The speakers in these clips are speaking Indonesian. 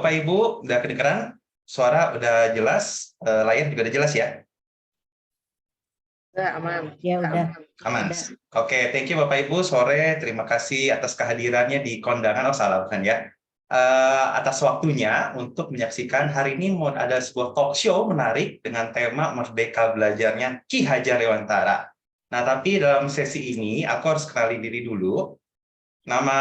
Bapak Ibu, udah kedengeran? Suara udah jelas, layar juga udah jelas ya? Udah aman. Ya udah. Aman. Oke, thank you Bapak Ibu. Sore, terima kasih atas kehadirannya di kondangan. Oh salah, bukan ya? Atas waktunya untuk menyaksikan hari ini mau ada sebuah talk show menarik dengan tema Merdeka Belajarnya Ki Hajar Dewantara. Nah, tapi dalam sesi ini aku harus kenali diri dulu. Nama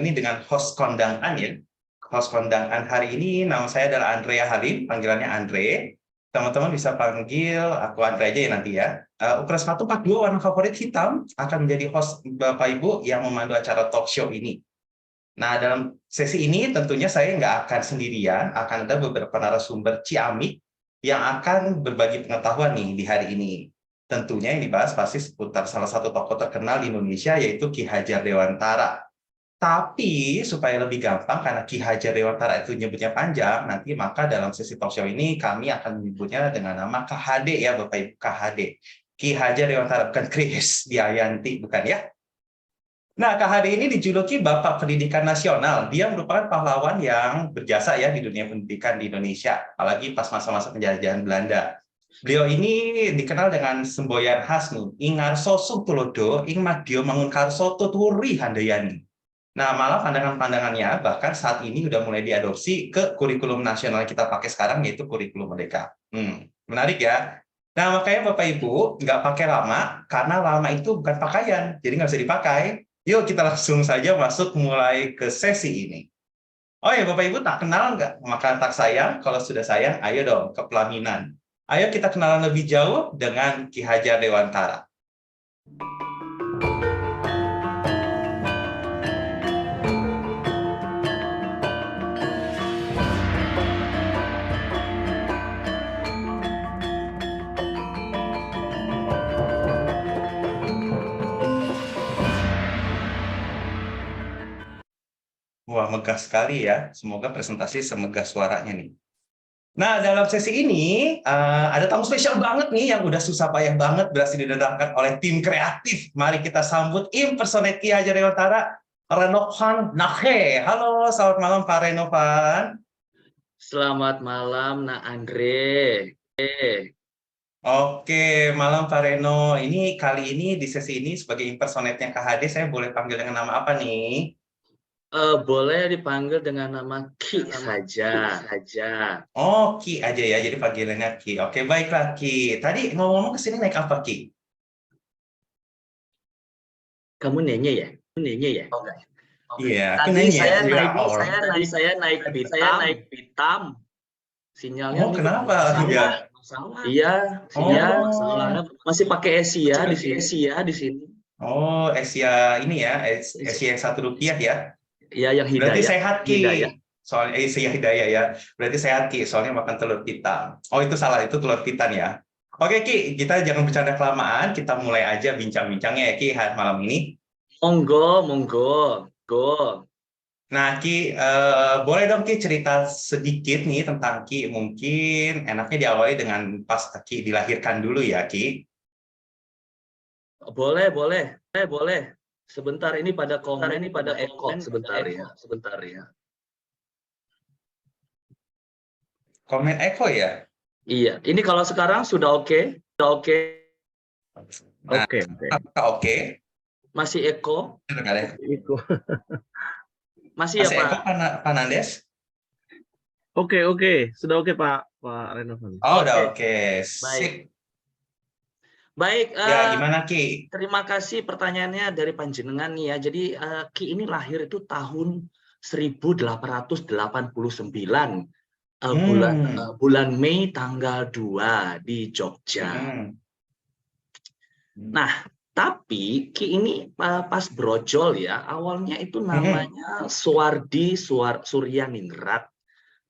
ini dengan host kondangan ya. Host kondangan hari ini nama saya adalah Andrea Halim, panggilannya Andre. Teman-teman bisa panggil aku Andre aja ya nanti ya. Ukuran sepatu 42 warna favorit hitam akan menjadi host Bapak Ibu yang memandu acara talk show ini. Nah, dalam sesi ini tentunya saya nggak akan sendirian, akan ada beberapa narasumber ciamik yang akan berbagi pengetahuan nih di hari ini. Tentunya yang dibahas pasti seputar salah satu tokoh terkenal di Indonesia, yaitu Ki Hajar Dewantara. Tapi supaya lebih gampang, karena Ki Hajar Dewantara itu nyebutnya panjang, nanti maka dalam sesi talk show ini kami akan menyebutnya dengan nama KHD ya Bapak Ibu, KHD. Ki Hajar Dewantara, bukan Kris Diayanti, bukan ya? Nah, KHD ini dijuluki Bapak Pendidikan Nasional. Dia merupakan pahlawan yang berjasa ya di dunia pendidikan di Indonesia, apalagi pas masa-masa penjajahan Belanda. Beliau ini dikenal dengan semboyan khas nih, Ingarso Tulodo, Ing Madya Mangunkarso Tuturi Handayani. Nah, malah pandangan-pandangannya bahkan saat ini sudah mulai diadopsi ke kurikulum nasional yang kita pakai sekarang, yaitu kurikulum Merdeka. Menarik ya. Nah, makanya Bapak Ibu nggak pakai lama, karena lama itu bukan pakaian, jadi nggak bisa dipakai. Yuk kita langsung saja masuk mulai ke sesi ini. Oh ya Bapak Ibu, tak kenal nggak? Maka tak sayang, kalau sudah sayang, ayo dong ke pelaminan. Ayo kita kenalan lebih jauh dengan Ki Hajar Dewantara. Wah, megah sekali ya. Semoga presentasi semegah suaranya nih. Nah, dalam sesi ini ada tamu spesial banget nih yang udah susah payah banget berhasil didatangkan oleh tim kreatif. Mari kita sambut impersonate Ki Hajar Dewantara, Renovan Nahe. Halo, selamat malam Pak Renovan. Selamat malam, Nak Andre. Oke, malam Pak Reno. Ini kali ini di sesi ini sebagai impersonate-nya KHD, saya boleh panggil dengan nama apa nih? Boleh dipanggil dengan nama Ki saja. Oh, Ki aja ya, jadi panggilannya Ki. Oke, baiklah Ki. Tadi ngomong-ngomong kesini naik apa Ki? Kamu nenye ya? Oh, enggak. Iya, aku Tadi nanya. saya naik pitam. Sinyalnya Oh, nih kenapa? masalah. Iya, sinyal masalah. Masih pakai Asia di sini. Oh, Asia ini ya, Asia yang Rp1 ya? Iya, yang hidayah. Berarti sehat Ki. Hidayah. Soalnya Asia hidayah ya. Berarti sehat Ki, soalnya makan telur pitam. Oh, itu salah, itu telur pitan ya. Oke Ki, kita jangan bercanda kelamaan, kita mulai aja bincang-bincangnya ya Ki malam ini. Monggo. Nah Ki, boleh dong Ki cerita sedikit nih tentang Ki. Mungkin enaknya diawali dengan pas Ki dilahirkan dulu ya Ki. Boleh. Sebentar ini pada komen, Eko sebentar ya. Komen Eko ya? Iya, ini kalau sekarang sudah oke? Nah, oke. Masih Eko? Masih ya, Eko, Pak? Pak Nandes? Oke. Sudah oke, Pak Renovan. Oh, udah oke. Sip. Baik, Ya, gimana Ki? terima kasih pertanyaannya dari panjenengan nih ya. Jadi Ki ini lahir itu tahun 1889, bulan Mei tanggal 2 di Jogja. Nah, tapi Ki ini pas brojol ya, awalnya itu namanya Suwardi Suryaningrat.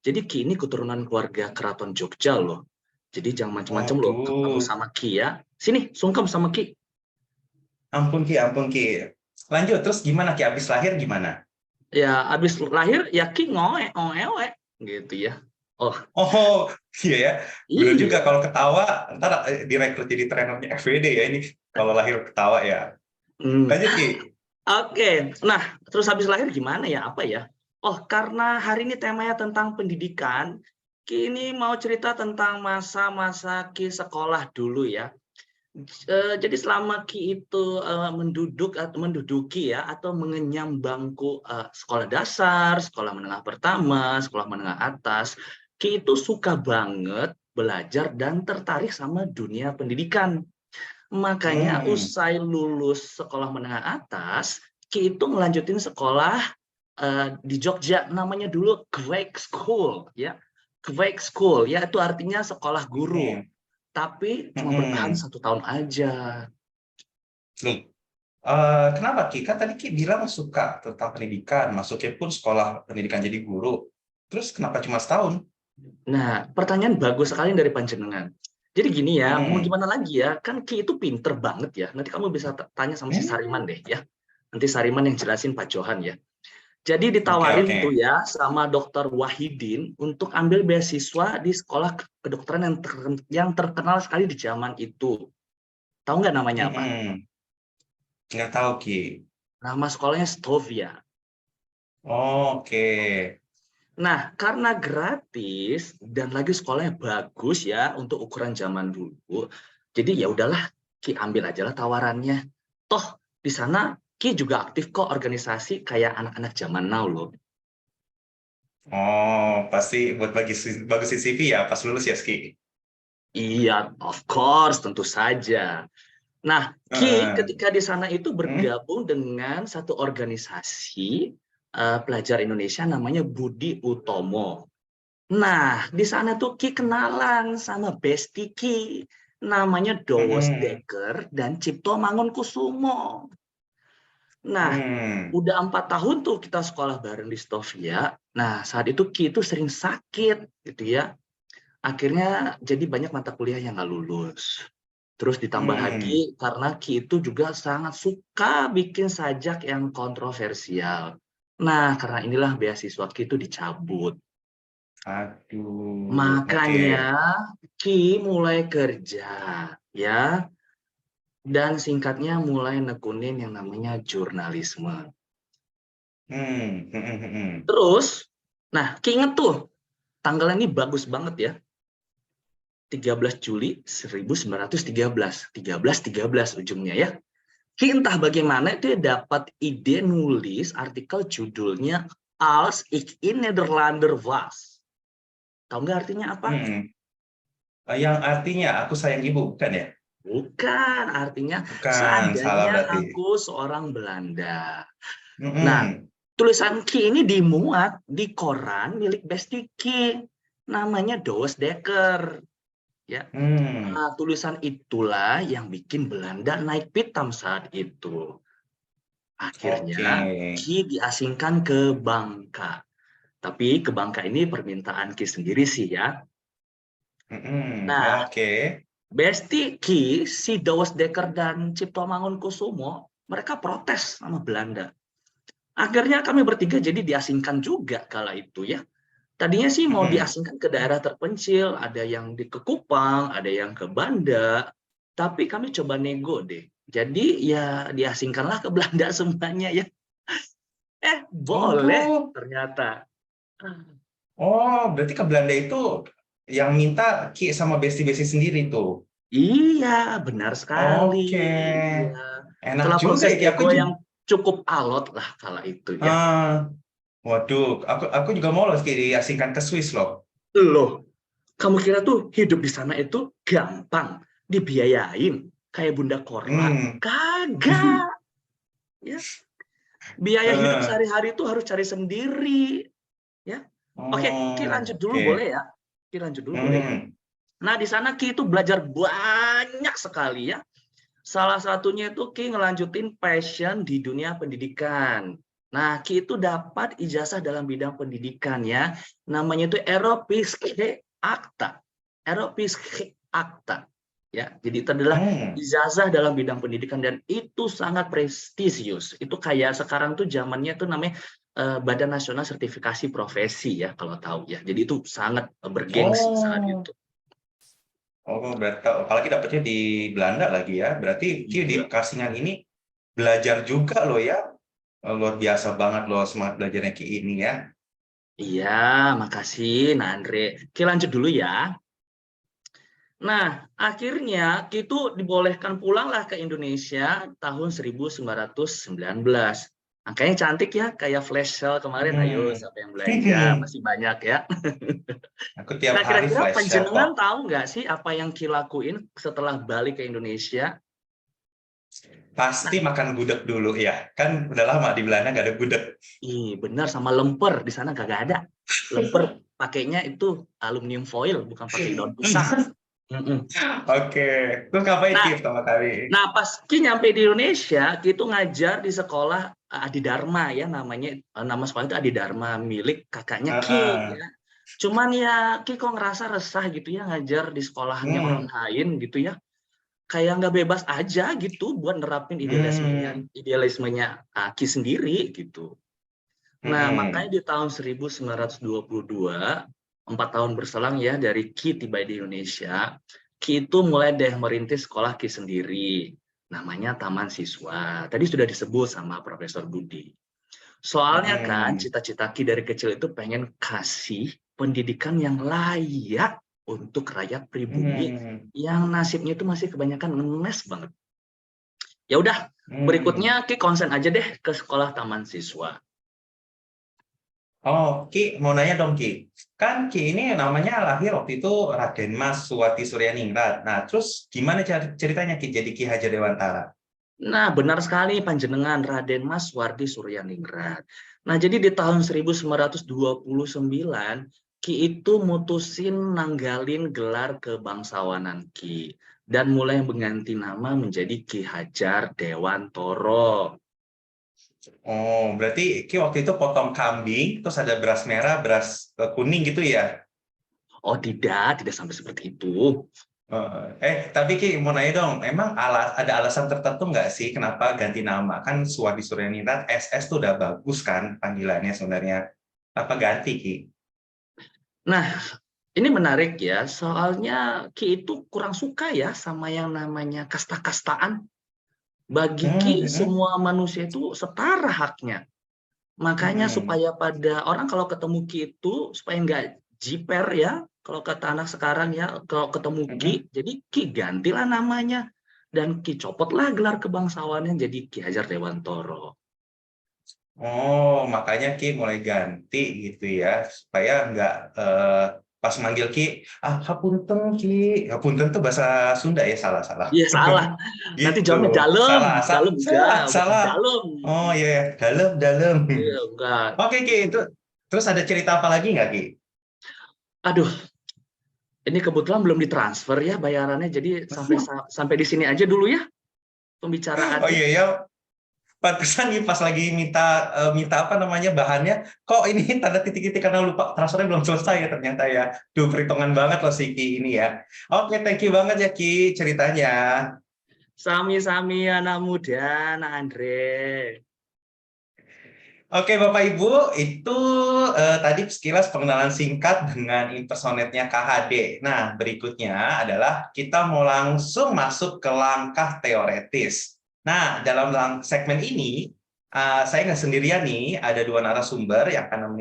Jadi Ki ini keturunan keluarga keraton Jogja loh. Jadi jangan macam-macam loh ketemu sama Ki ya. Sini, sungkem sama Ki. Ampun Ki. Lanjut, terus gimana Ki? Abis lahir gimana? Ya, abis lahir ya Ki ngoe gitu ya. Oh, iya ya. Benar Iya. juga kalau ketawa, ntar direkrut jadi trenernya FWD ya ini. Kalau lahir ketawa ya. Lanjut Ki. Oke. Nah, terus habis lahir gimana ya? Apa ya? Oh, karena hari ini temanya tentang pendidikan, Ki ini mau cerita tentang masa-masa Ki sekolah dulu ya. Jadi selama Ki itu menduduki ya atau mengenyam bangku sekolah dasar, sekolah menengah pertama, sekolah menengah atas, Ki itu suka banget belajar dan tertarik sama dunia pendidikan. Makanya Hmm. usai lulus sekolah menengah atas, Ki itu melanjutin sekolah di Jogja, namanya dulu Quake School ya. Quake School ya, itu artinya sekolah guru. Hmm. Tapi cuma bertahan Hmm. 1 tahun aja. Nih, kenapa Ki? Kan tadi Ki bilang suka tentang pendidikan, masuknya pun sekolah pendidikan jadi guru. Terus kenapa cuma setahun? Nah, pertanyaan bagus sekali dari panjenengan. Jadi gini ya, mau Hmm. gimana lagi ya? Kan Ki itu pinter banget ya. Nanti kamu bisa tanya sama si Sariman Hmm. deh ya. Nanti Sariman yang jelasin Pak Johan ya. Jadi Oke, ditawarin oke. tuh ya sama Dokter Wahidin untuk ambil beasiswa di sekolah kedokteran yang terkenal sekali di zaman itu. Tahu nggak namanya apa? Hmm. Nggak tahu Ki. Nama sekolahnya Stovia. Oke. Nah, karena gratis dan lagi sekolahnya bagus ya untuk ukuran zaman dulu, jadi ya udahlah Ki ambil aja lah tawarannya. Toh di sana Ki juga aktif kok organisasi kayak anak-anak zaman now loh. Oh, pasti buat bagusin CV ya pas lulus ya, Ski? Iya, of course, tentu saja. Nah, Ki Heeh. ketika di sana itu Hmm. bergabung dengan satu organisasi pelajar Indonesia namanya Budi Utomo. Nah, di sana tuh Ki kenalan sama bestie Ki, namanya Dowos Hmm. Dekker dan Cipto Mangunkusumo. Nah, Hmm. udah 4 tahun tuh kita sekolah bareng di Stovia. Nah, saat itu Ki itu sering sakit, gitu ya. Akhirnya jadi banyak mata kuliah yang nggak lulus. Terus ditambah Hmm. lagi karena Ki itu juga sangat suka bikin sajak yang kontroversial. Nah, karena inilah beasiswa Ki itu dicabut. Aduh, oke. Makanya Ki mulai kerja, ya, dan singkatnya mulai nekunin yang namanya jurnalisme. Hmm. Hmm. Hmm. Hmm. Terus, nah, Ki inget tuh, tanggalnya ini bagus banget ya, 13 Juli 1913, 13 ujungnya ya. Ki entah bagaimana itu dapat ide nulis artikel judulnya Als ik in Nederlander was. Tahu nggak artinya apa? Hmm. Yang artinya aku sayang ibu, bukan ya? Bukan, artinya Bukan, salah seandainya berarti. aku seorang Belanda. Nah, Hmm. tulisan Ki ini dimuat di koran milik Besti Ki, namanya Douwe Dekker. Ya, Hmm. nah, tulisan itulah yang bikin Belanda naik pitam saat itu. Oke. Akhirnya Ki diasingkan ke Bangka. Tapi ke Bangka ini permintaan Ki sendiri sih ya. Hmm. Nah, Oke. Besti Ki, si Douwe Dekker dan Cipto Mangunkusumo, mereka protes sama Belanda. Akhirnya kami bertiga jadi diasingkan juga kala itu ya. Tadinya sih mau Hmm. diasingkan ke daerah terpencil, ada yang di ke Kupang, ada yang ke Banda, tapi kami coba nego deh. Jadi ya diasingkanlah ke Belanda semuanya ya. Boleh Oh. ternyata. Oh, berarti ke Belanda itu yang minta Ki sama besti-besti sendiri tuh. Iya, benar sekali. Oke, Iya. enak Setelah juga proses ya Ki. Aku nego juga, yang cukup alot lah kala itu ya. waduh, aku juga mau loh Ki diasingkan ke Swiss loh. Loh, kamu kira tuh hidup di sana itu gampang, dibiayain kayak Bunda Korla? Hmm. Kagak, ya. Biaya hidup Eh, sehari-hari itu harus cari sendiri, ya. Oke, Ki oh, lanjut dulu oke. boleh ya? Ki lanjut dulu boleh ya? Hmm. Nah, di sana Ki itu belajar banyak sekali ya. Salah satunya itu Ki ngelanjutin passion di dunia pendidikan. Nah, Ki itu dapat ijazah dalam bidang pendidikan ya. Namanya itu Eropiske Akta. Eropiske Akta. Ya, jadi itu adalah Hmm. ijazah dalam bidang pendidikan dan itu sangat prestisius. Itu kayak sekarang tuh zamannya tuh namanya Badan Nasional Sertifikasi Profesi ya kalau tahu ya. Jadi itu sangat bergengsi saat Oh, itu. oh, berarti apalagi dapetnya di Belanda lagi ya. Berarti Ki di Iya. Kasingan ini belajar juga loh ya. Luar biasa banget loh semangat belajarnya Ki ini ya. Iya, makasih, Nah Andre. Oke, lanjut dulu ya. Nah, akhirnya Ki itu dibolehkan pulanglah ke Indonesia tahun 1919. Angkanya cantik ya, kayak flash sale kemarin. Ayo, Hmm. siapa yang belanja? Masih banyak ya. Aku tiap Nah, hari kira-kira flash sale kok. panjenengan tahu nggak sih apa yang Ki lakuin setelah balik ke Indonesia? Nah, Pasti makan gudeg dulu ya. Kan udah lama di Belanda nggak ada gudeg. benar sama lemper di sana kagak ada. Lemper pakainya itu aluminium foil, bukan pakai daun pisang. Mm-mm. Oke, terus ngapain Ki Nah, pertama kali? pas Ki nyampe di Indonesia, Ki itu ngajar di sekolah Adi Dharma ya namanya, nama sekolah itu Adi Dharma milik kakaknya Ki Heeh. ya. Cuman ya Ki kok ngerasa resah gitu ya ngajar di sekolahannya orang Hmm. lain gitu ya. Kayak nggak bebas aja gitu buat nerapin idealismenya Hmm. idealismenya Ki sendiri gitu. Nah, makanya Hmm. di tahun 1922, 4 tahun berselang ya dari Ki tiba di Indonesia, Ki itu mulai deh merintis sekolah Ki sendiri. Namanya Taman Siswa. Tadi sudah disebut sama Profesor Budi. Soalnya kan Hmm. cita-cita Ki dari kecil itu pengen kasih pendidikan yang layak untuk rakyat pribumi Hmm. yang nasibnya itu masih kebanyakan ngenes banget. Ya udah, Hmm. berikutnya Ki konsen aja deh ke sekolah Taman Siswa. Oh, Ki, mau nanya dong, Ki. Kan Ki ini namanya lahir waktu itu Raden Mas Suwati Suryaningrat. Nah, terus gimana ceritanya Ki jadi Ki Hajar Dewantara? Nah, benar sekali panjenengan Raden Mas Wardi Suryaningrat. Nah, jadi di tahun 1929, Ki itu mutusin nanggalin gelar kebangsawanan Ki dan mulai mengganti nama menjadi Ki Hajar Dewantoro. Oh, berarti Ki waktu itu potong kambing, terus ada beras merah, beras kuning gitu ya? Oh, tidak sampai seperti itu. Tapi Ki mau nanya dong, emang ada alasan tertentu nggak sih kenapa ganti nama? Kan Suwadi Suryaningrat SS tuh udah bagus kan panggilannya sebenarnya. Apa ganti Ki? Nah, ini menarik ya, soalnya Ki itu kurang suka ya sama yang namanya kasta-kastaan. Bagi Ki, Hmm. semua manusia itu setara haknya. Makanya Hmm. supaya pada orang kalau ketemu Ki itu supaya nggak jiper ya, kalau kata anak sekarang ya, kalau ketemu Ki, Hmm. jadi Ki gantilah namanya dan Ki copotlah gelar kebangsawannya jadi Ki Hajar Dewantoro. Oh, makanya Ki mulai ganti gitu ya, supaya nggak pas manggil Ki, hapunten Ki, hapunten tuh bahasa Sunda ya, salah-salah. Iya salah. Nanti Gitu, jawabnya dalam, salah, dalam salah, enggak, bukan salah. dalam. Oh iya, yeah. Dalam, dalam. Iya enggak. Oke Ki, itu terus ada cerita apa lagi nggak Ki? Aduh, ini kebetulan belum ditransfer ya bayarannya, jadi sampai di sini aja dulu ya Oh pembicaraannya. iya ya, pantesan nih pas lagi minta apa namanya bahannya, kok ini tanda titik-titik karena lupa transfernya belum selesai ya ternyata ya. Duh, perhitungan banget loh si Ki ini ya. Oke, thank you banget ya Ki ceritanya. Sami-sami anak muda, anak Andre. Oke Bapak Ibu, itu tadi sekilas pengenalan singkat dengan impersonatnya KHD. Nah, berikutnya adalah kita mau langsung masuk ke langkah teoretis. Nah, dalam segmen ini, saya nggak sendirian nih, ada dua narasumber yang akan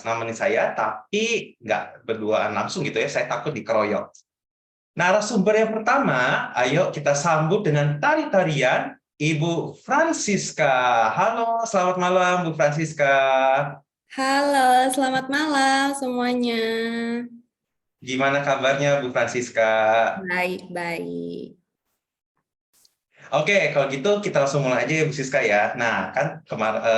nemenin saya, tapi nggak berduaan langsung gitu ya, saya takut dikeroyok. Narasumber yang pertama, ayo kita sambut dengan tari-tarian Ibu Francisca. Halo, selamat malam Bu Francisca. Halo, selamat malam semuanya. Gimana kabarnya Bu Francisca? Baik-baik. Oke, kalau gitu kita langsung mulai aja ya Bu Siska ya. Nah, kan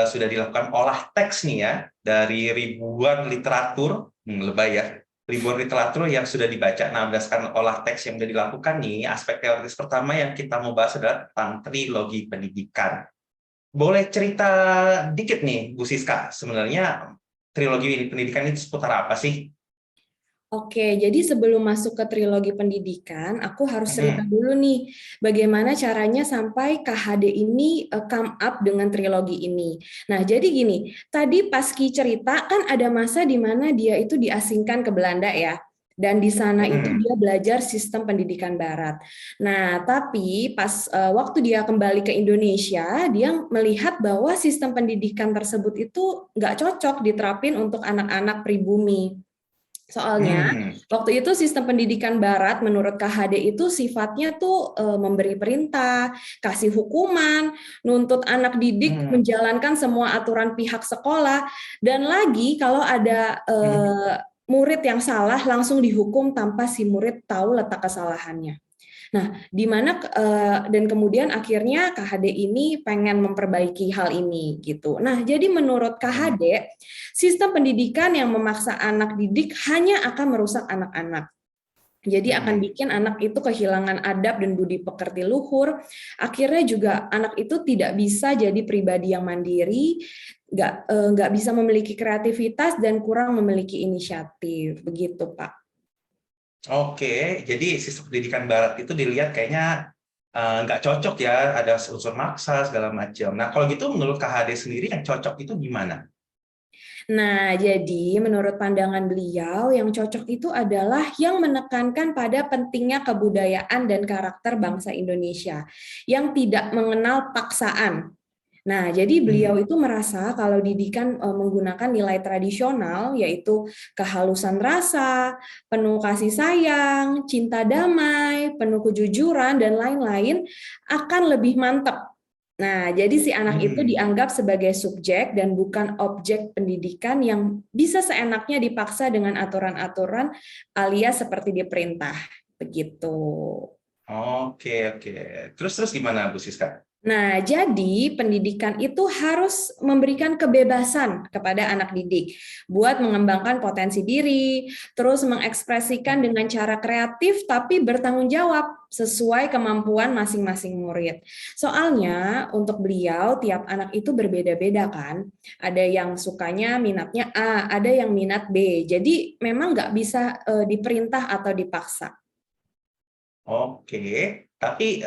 sudah dilakukan olah teks nih ya dari ribuan literatur, lebay ya, ribuan literatur yang sudah dibaca. Nah, berdasarkan olah teks yang sudah dilakukan nih, aspek teoritis pertama yang kita mau bahas adalah tentang trilogi pendidikan. Boleh cerita dikit nih Bu Siska, sebenarnya trilogi pendidikan itu seputar apa sih? Oke, jadi sebelum masuk ke trilogi pendidikan, aku harus cerita Mm-mm. dulu nih, bagaimana caranya sampai KHD ini come up dengan trilogi ini. Nah, jadi gini, tadi pas Ki cerita kan ada masa di mana dia itu diasingkan ke Belanda ya. Dan di sana itu dia belajar sistem pendidikan Barat. Nah, tapi pas waktu dia kembali ke Indonesia, dia melihat bahwa sistem pendidikan tersebut itu nggak cocok diterapin untuk anak-anak pribumi. Soalnya waktu itu sistem pendidikan Barat menurut KHD itu sifatnya tuh memberi perintah, kasih hukuman, nuntut anak didik menjalankan semua aturan pihak sekolah, dan lagi kalau ada murid yang salah langsung dihukum tanpa si murid tahu letak kesalahannya. Nah, di mana dan kemudian akhirnya KHD ini pengen memperbaiki hal ini gitu. Nah, jadi menurut KHD, sistem pendidikan yang memaksa anak didik hanya akan merusak anak-anak. Jadi akan bikin anak itu kehilangan adab dan budi pekerti luhur. Akhirnya juga anak itu tidak bisa jadi pribadi yang mandiri, nggak bisa memiliki kreativitas dan kurang memiliki inisiatif. Begitu, Pak. Oke, jadi sistem pendidikan Barat itu dilihat kayaknya nggak cocok ya, ada unsur maksa segala macam. Nah, kalau gitu menurut KHD sendiri yang cocok itu gimana? Nah, jadi menurut pandangan beliau yang cocok itu adalah yang menekankan pada pentingnya kebudayaan dan karakter bangsa Indonesia yang tidak mengenal paksaan. Nah, jadi beliau itu merasa kalau didikan menggunakan nilai tradisional, yaitu kehalusan rasa, penuh kasih sayang, cinta damai, penuh kejujuran, dan lain-lain, akan lebih mantap. Nah, jadi si anak itu dianggap sebagai subjek dan bukan objek pendidikan yang bisa seenaknya dipaksa dengan aturan-aturan alias seperti diperintah. Begitu. Oke. Terus gimana, Bu Siska? Nah, jadi pendidikan itu harus memberikan kebebasan kepada anak didik buat mengembangkan potensi diri, terus mengekspresikan dengan cara kreatif tapi bertanggung jawab sesuai kemampuan masing-masing murid. Soalnya untuk beliau tiap anak itu berbeda-beda kan. Ada yang sukanya minatnya A, ada yang minat B. Jadi memang nggak bisa diperintah atau dipaksa. Oke, tapi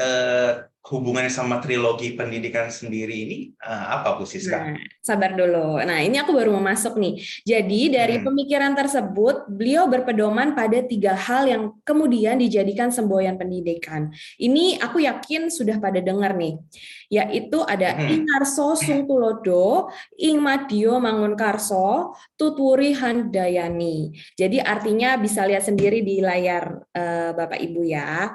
hubungannya sama trilogi pendidikan sendiri ini apa, Bu Siska? Nah, sabar dulu. Nah, ini aku baru mau masuk nih. Jadi, dari pemikiran tersebut, beliau berpedoman pada 3 hal yang kemudian dijadikan semboyan pendidikan. Ini aku yakin sudah pada dengar nih. Yaitu ada ing ngarso sung tulodo, ing madyo mangun karso, tutwuri handayani. Jadi artinya bisa lihat sendiri di layar Bapak Ibu ya.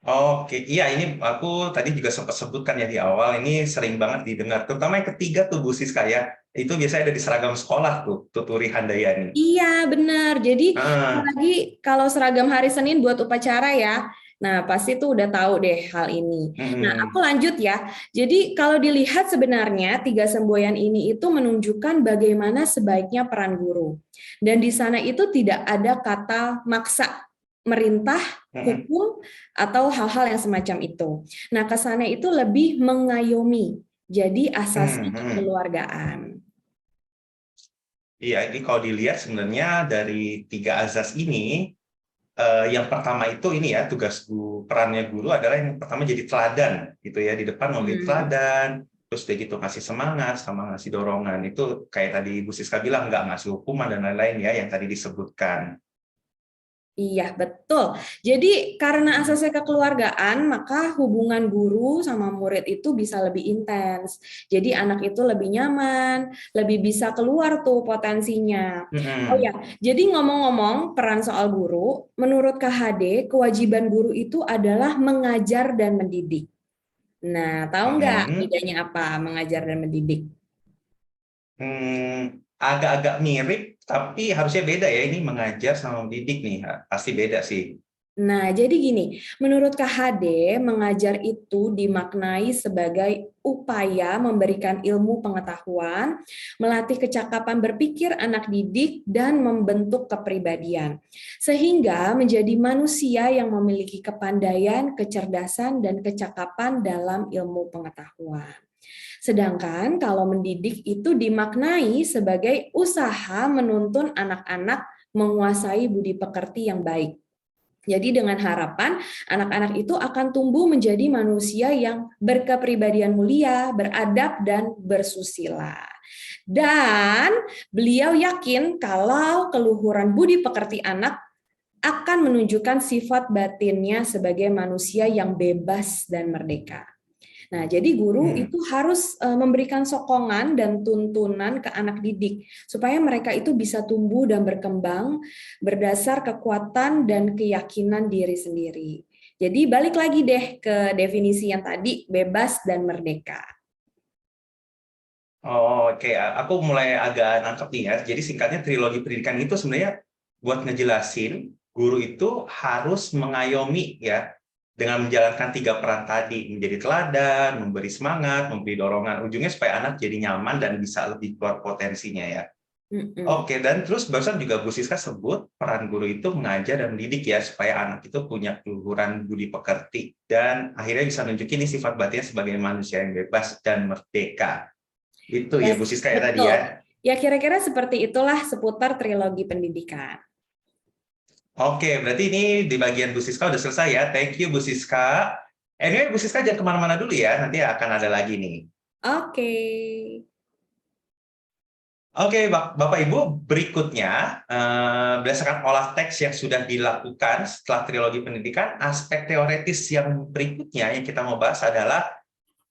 Oke, iya ini aku tadi juga sempat sebutkan ya di awal, ini sering banget didengar, terutama yang ketiga tuh Bu Siska ya, itu biasanya ada di seragam sekolah tuh, Tuturi Handayani. Iya, benar. Jadi apalagi kalau seragam hari Senin buat upacara ya. Nah, pasti tuh udah tahu deh hal ini. Nah, aku lanjut ya. Jadi kalau dilihat sebenarnya 3 semboyan ini itu menunjukkan bagaimana sebaiknya peran guru. Dan di sana itu tidak ada kata maksa, merintah, hukum, atau hal-hal yang semacam itu. Nah, ke sana itu lebih mengayomi. Jadi asasnya kekeluargaan. Iya, ini kalau dilihat sebenarnya dari 3 azas ini, yang pertama itu ini ya, perannya guru adalah yang pertama jadi teladan, gitu ya, di depan memberi teladan, terus dia gitu ngasih semangat, sama ngasih dorongan, itu kayak tadi Bu Siska bilang, nggak ngasih hukuman dan lain-lain ya, yang tadi disebutkan. Iya, betul. Jadi karena asasnya kekeluargaan, maka hubungan guru sama murid itu bisa lebih intens. Jadi anak itu lebih nyaman, lebih bisa keluar tuh potensinya. Oh ya, jadi ngomong-ngomong peran soal guru, menurut KHD, kewajiban guru itu adalah mengajar dan mendidik. Nah, tahu nggak bedanya apa mengajar dan mendidik? Agak-agak mirip, tapi harusnya beda ya. Ini mengajar sama mendidik nih, pasti beda sih. Nah, jadi gini, menurut KHD, mengajar itu dimaknai sebagai upaya memberikan ilmu pengetahuan, melatih kecakapan berpikir anak didik, dan membentuk kepribadian. Sehingga menjadi manusia yang memiliki kepandaian, kecerdasan, dan kecakapan dalam ilmu pengetahuan. Sedangkan kalau mendidik itu dimaknai sebagai usaha menuntun anak-anak menguasai budi pekerti yang baik. Jadi dengan harapan anak-anak itu akan tumbuh menjadi manusia yang berkepribadian mulia, beradab, dan bersusila. Dan beliau yakin kalau keluhuran budi pekerti anak akan menunjukkan sifat batinnya sebagai manusia yang bebas dan merdeka. Nah, jadi guru itu harus memberikan sokongan dan tuntunan ke anak didik supaya mereka itu bisa tumbuh dan berkembang berdasar kekuatan dan keyakinan diri sendiri. Jadi balik lagi deh ke definisi yang tadi, bebas dan merdeka. Oh, oke. Aku mulai agak nangkep nih ya. Jadi singkatnya trilogi pendidikan itu sebenarnya buat ngejelasin guru itu harus mengayomi ya dengan menjalankan 3 peran tadi, menjadi teladan, memberi semangat, memberi dorongan, ujungnya supaya anak jadi nyaman dan bisa lebih keluar potensinya ya. Oke, dan terus barusan juga Bu Siska sebut peran guru itu mengajar dan mendidik ya, supaya anak itu punya keluhuran budi pekerti dan akhirnya bisa nunjukin nih sifat batinnya sebagai manusia yang bebas dan merdeka. Itu ya Bu Siska ya tadi Betul. ya. Ya kira-kira seperti itulah seputar trilogi pendidikan. Oke, berarti ini di bagian Bu Siska udah selesai ya. Thank you Bu Siska. Anyway, Bu Siska jangan kemana-mana dulu ya, nanti akan ada lagi nih. Oke. Oke, Bapak Ibu, berikutnya berdasarkan olah teks yang sudah dilakukan setelah trilogi pendidikan, aspek teoretis yang berikutnya yang kita mau bahas adalah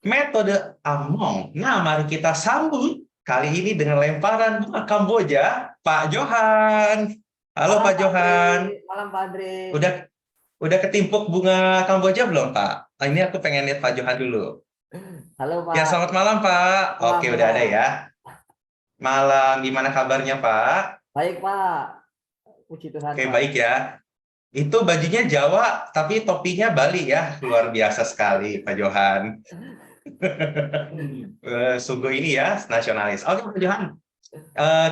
metode Among. Nah, mari kita sambut kali ini dengan lemparan bunga Kamboja, Pak Johan. Halo Pak Johan. Malam Pak Andre. Udah ketimpuk bunga Kamboja belum Pak? Ini aku pengen lihat Pak Johan dulu. Halo Pak. Ya, selamat malam Pak. Malam, Oke, udah ada malam. ya. Malam, gimana kabarnya Pak? Baik Pak. Puji Tuhan Oke, Pak. baik ya. Itu bajunya Jawa, tapi topinya Bali ya. Luar biasa sekali, Pak Johan. Sungguh ini ya, nasionalis. Oke, Pak Johan.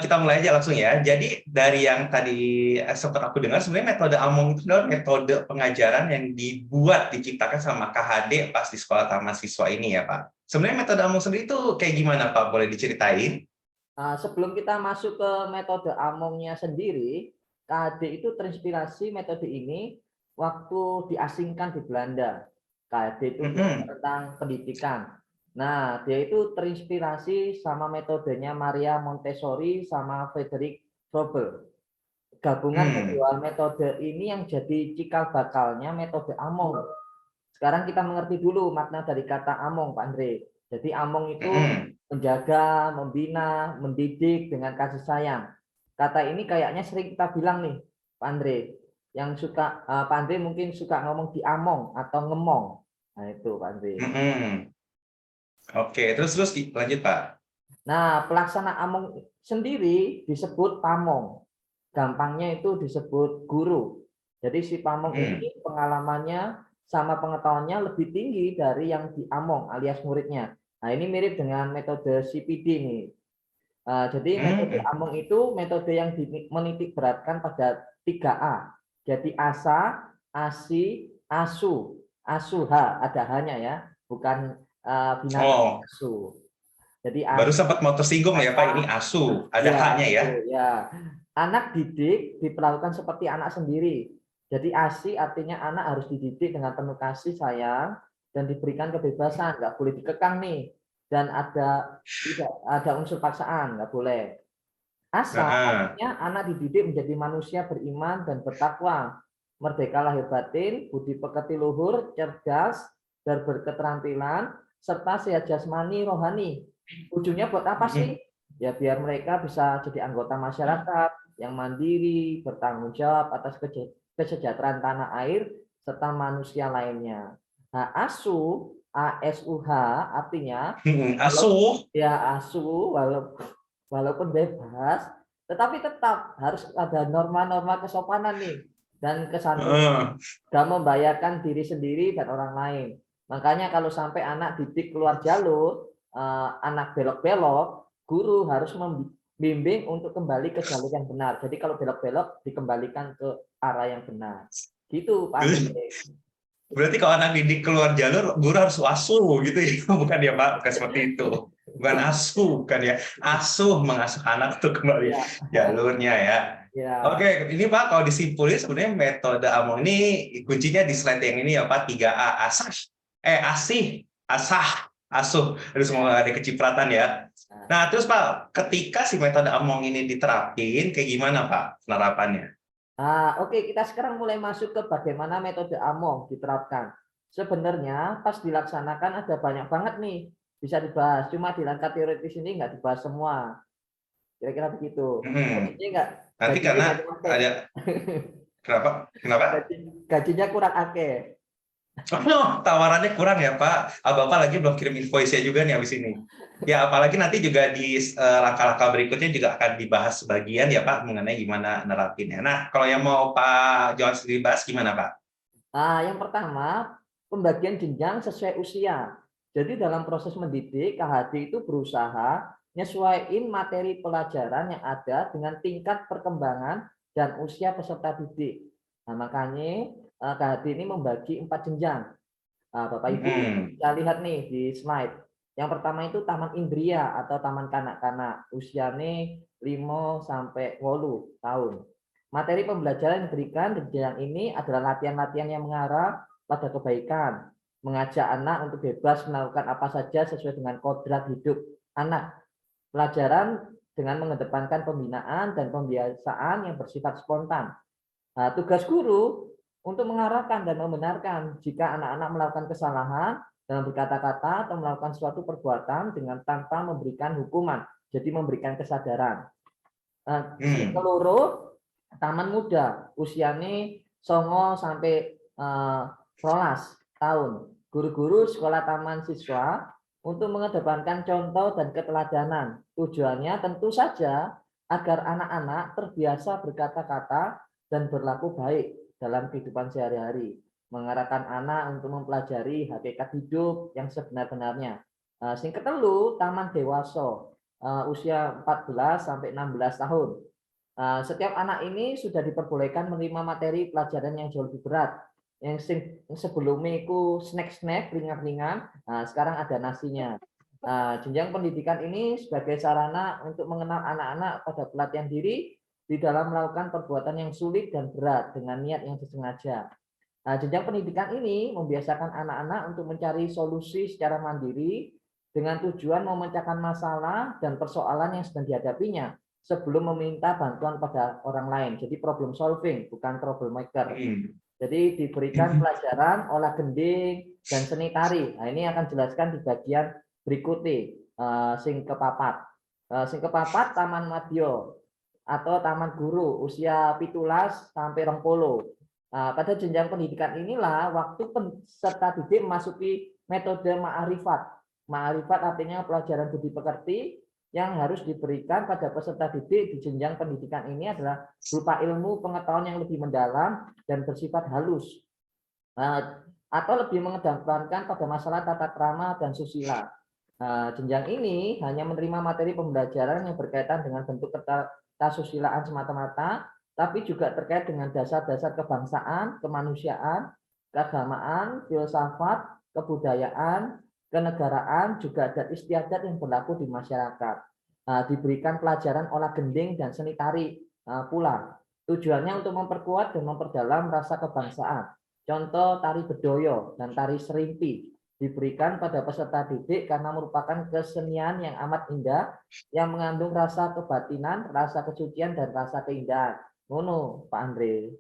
Kita mulai aja langsung ya. Jadi dari yang tadi sempat aku dengar, sebenarnya metode Among itu adalah metode pengajaran yang dibuat, diciptakan sama KHD pas di sekolah taman siswa ini ya, Pak. Sebenarnya metode Among sendiri itu kayak gimana, Pak? Boleh diceritain? Sebelum kita masuk ke metode Amongnya sendiri, KHD itu terinspirasi metode ini waktu diasingkan di Belanda. KHD itu tentang pendidikan. Nah, dia itu terinspirasi sama metodenya Maria Montessori sama Frederick Froebel. Gabungan kedua metode ini yang jadi cikal bakalnya metode Among. Sekarang kita mengerti dulu makna dari kata Among, Pak Andre. Jadi Among itu menjaga, membina, mendidik dengan kasih sayang. Kata ini kayaknya sering kita bilang nih, Pak Andre. Yang suka, Pak Andre mungkin suka ngomong di Among atau ngemong. Nah itu Pak Andre. Oke, terus lanjut Pak. Nah, pelaksana Among sendiri disebut pamong. Gampangnya itu disebut guru. Jadi si pamong ini pengalamannya sama pengetahuannya lebih tinggi dari yang di Among alias muridnya. Nah, ini mirip dengan metode CPD nih. Jadi metode Among itu metode yang menitik beratkan pada 3A. Jadi asa, asi, asu. Asuha, ada hanya ya, bukan binatang asu. Jadi baru sempat mau tersinggung ya Pak, ini asu, ada haknya ya. Ya. Anak didik diperlakukan seperti anak sendiri. Jadi asi artinya anak harus dididik dengan penuh kasih sayang dan diberikan kebebasan, nggak boleh dikekang nih. Dan tidak ada unsur paksaan, nggak boleh. Asa artinya anak dididik menjadi manusia beriman dan bertakwa, merdeka lahir batin, budi pekerti luhur, cerdas dan berketerampilan, serta sehat jasmani rohani. Ujungnya buat apa sih? Ya biar mereka bisa jadi anggota masyarakat yang mandiri, bertanggung jawab atas kesejahteraan tanah air serta manusia lainnya. Nah, ASUH artinya asuh. Ya asuh walaupun bebas, tetapi tetap harus ada norma-norma kesopanan nih dan kesantunan dan membahayakan diri sendiri dan orang lain. Makanya kalau sampai anak didik keluar jalur, anak belok-belok, guru harus membimbing untuk kembali ke jalur yang benar. Jadi kalau belok-belok dikembalikan ke arah yang benar. Gitu Pak. Berarti kalau anak didik keluar jalur, guru harus wasuh gitu ya, bukan ya Pak? Bukan seperti itu. Bukan asuh, bukan ya. Asuh, mengasuh anak tuh kembali Ya, jalurnya ya. ya. Oke, ini Pak, kalau disimpulin sebenarnya metode Among ini kuncinya di slide yang ini ya Pak, 3A, asah, asih, asah, asuh. Aduh, semua ada kecipratan ya. Nah, terus Pak, ketika si metode Among ini diterapin, kayak gimana Pak penerapannya? Oke, kita sekarang mulai masuk ke bagaimana metode Among diterapkan. Sebenarnya pas dilaksanakan ada banyak banget nih bisa dibahas. Cuma di langkah teoritis ini nggak dibahas semua. Kira-kira begitu. Hmm, Gajinya nggak, nanti gajinya karena nggak dipakai. ada, kenapa? Kenapa? Gajinya kurang akeh. Oh, tawarannya kurang ya Pak. Bapak lagi belum kirim invoice-nya juga nih habis ini. Ya, apalagi nanti juga di langkah-langkah berikutnya juga akan dibahas sebagian ya Pak mengenai gimana nerapinnya. Nah, kalau yang mau Pak Johan sendiri bahas gimana Pak? Yang pertama, pembagian jenjang sesuai usia. Jadi dalam proses mendidik, KHD itu berusaha nyesuaiin materi pelajaran yang ada dengan tingkat perkembangan dan usia peserta didik. Nah, makanya KHD ini membagi 4 jenjang. Bapak Ibu Hmm, bisa lihat nih di slide. Yang pertama itu taman indria atau taman kanak-kanak. Usianya 5 sampai 8 tahun. Materi pembelajaran yang diberikan di jenjang ini adalah latihan-latihan yang mengarah pada kebaikan, mengajak anak untuk bebas melakukan apa saja sesuai dengan kodrat hidup anak. Pelajaran dengan mengedepankan pembinaan dan pembiasaan yang bersifat spontan. Tugas guru untuk mengarahkan dan membenarkan jika anak-anak melakukan kesalahan dalam berkata-kata atau melakukan suatu perbuatan dengan tanpa memberikan hukuman, jadi memberikan kesadaran. Sing hmm. keloro, taman muda, usianya 9 sampai 12 tahun. Guru-guru sekolah taman siswa untuk mengedepankan contoh dan keteladanan. Tujuannya tentu saja agar anak-anak terbiasa berkata-kata dan berlaku baik dalam kehidupan sehari-hari. Mengarahkan anak untuk mempelajari hakikat hidup yang sebenar-benarnya. Sing ketelu, taman dewasa, usia 14 sampai 16 tahun. Setiap anak ini sudah diperbolehkan menerima materi pelajaran yang jauh lebih berat. Yang sebelumnya itu snack-snack ringan-ringan, sekarang ada nasinya. Jenjang pendidikan ini sebagai sarana untuk mengenal anak-anak pada pelatihan diri di dalam melakukan perbuatan yang sulit dan berat dengan niat yang disengaja. Jenjang pendidikan ini membiasakan anak-anak untuk mencari solusi secara mandiri dengan tujuan memecahkan masalah dan persoalan yang sedang dihadapinya sebelum meminta bantuan pada orang lain. Jadi problem solving, bukan troublemaker. Jadi diberikan pelajaran olah gending dan seni tari. Nah, ini akan jelaskan di bagian berikutnya. Sing kepapat. Sing kepapat taman madya atau taman guru usia 17 sampai 20. Pada jenjang pendidikan inilah waktu peserta didik memasuki metode ma'arifat. Ma'arifat artinya pelajaran budi pekerti yang harus diberikan pada peserta didik di jenjang pendidikan ini adalah berupa ilmu pengetahuan yang lebih mendalam dan bersifat halus, atau lebih mengedepankan pada masalah tata krama dan susila. Jenjang ini hanya menerima materi pembelajaran yang berkaitan dengan bentuk kesusilaan semata-mata, tapi juga terkait dengan dasar-dasar kebangsaan, kemanusiaan, keagamaan, filsafat, kebudayaan, kenegaraan, juga adat istiadat yang berlaku di masyarakat. Diberikan pelajaran olah gending dan seni tari pula. Tujuannya untuk memperkuat dan memperdalam rasa kebangsaan. Contoh tari bedoyo dan tari serimpi diberikan pada peserta didik karena merupakan kesenian yang amat indah yang mengandung rasa kebatinan, rasa kesucian, dan rasa keindahan. Ngono, Pak Andre.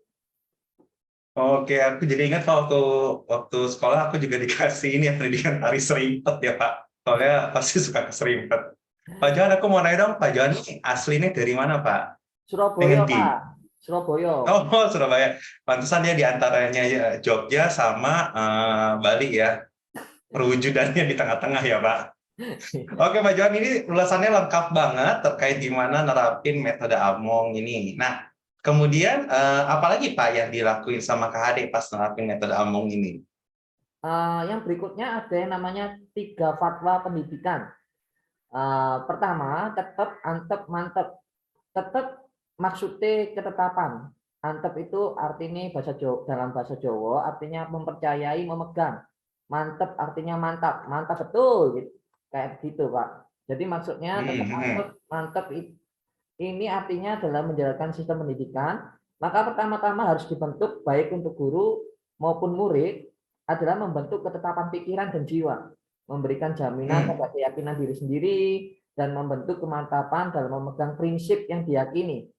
Oke, aku jadi ingat waktu sekolah aku juga dikasih ini ya pendidikan tari serimpet ya Pak. Soalnya pasti suka keserimpet. Pak Johan, aku mau nanya dong, Pak Johan ini aslinya dari mana Pak? Surabaya, Pengendi. Pak. Surabaya. Oh, Surabaya. Pantesan ya di antaranya Jogja sama Bali ya. Perwujudannya di tengah-tengah ya Pak. Oke Pak Johan, ini ulasannya lengkap banget terkait gimana nerapin metode Among ini. Nah, kemudian apalagi Pak yang dilakuin sama KHD pas nerapin metode Among ini? Yang berikutnya ada yang namanya 3 fatwa pendidikan. Pertama, tetap, antep, mantep. Tetap maksudnya ketetapan. Antep itu artinya dalam bahasa Jawa artinya mempercayai, memegang. Mantep artinya mantap, mantap betul gitu. Kayak gitu, Pak. Jadi maksudnya tetap mantep ini artinya adalah menjalankan sistem pendidikan, maka pertama-tama harus dibentuk baik untuk guru maupun murid adalah membentuk ketetapan pikiran dan jiwa, memberikan jaminan pada keyakinan diri sendiri, dan membentuk kemantapan dalam memegang prinsip yang diyakini.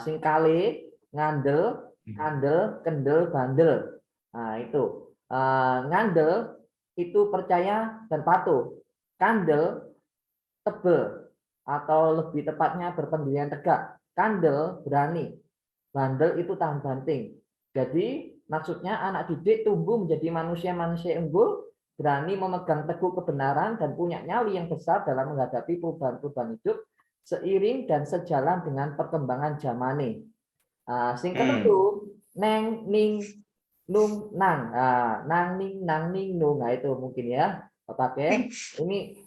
Singkale, ngandel, kandel, kendel, bandel. Nah, itu. Ngandel itu percaya dan patuh. Kandel, tebel, atau lebih tepatnya berpendirian tegak. Kandel, berani. Bandel itu tahan banting. Jadi maksudnya anak didik tumbuh menjadi manusia-manusia unggul, berani memegang teguh kebenaran dan punya nyali yang besar dalam menghadapi perubahan-perubahan hidup seiring dan sejalan dengan perkembangan zamane. Sing kenetu neng ning nung nang. Nang ning nung. Nah itu mungkin ya pakai. Ini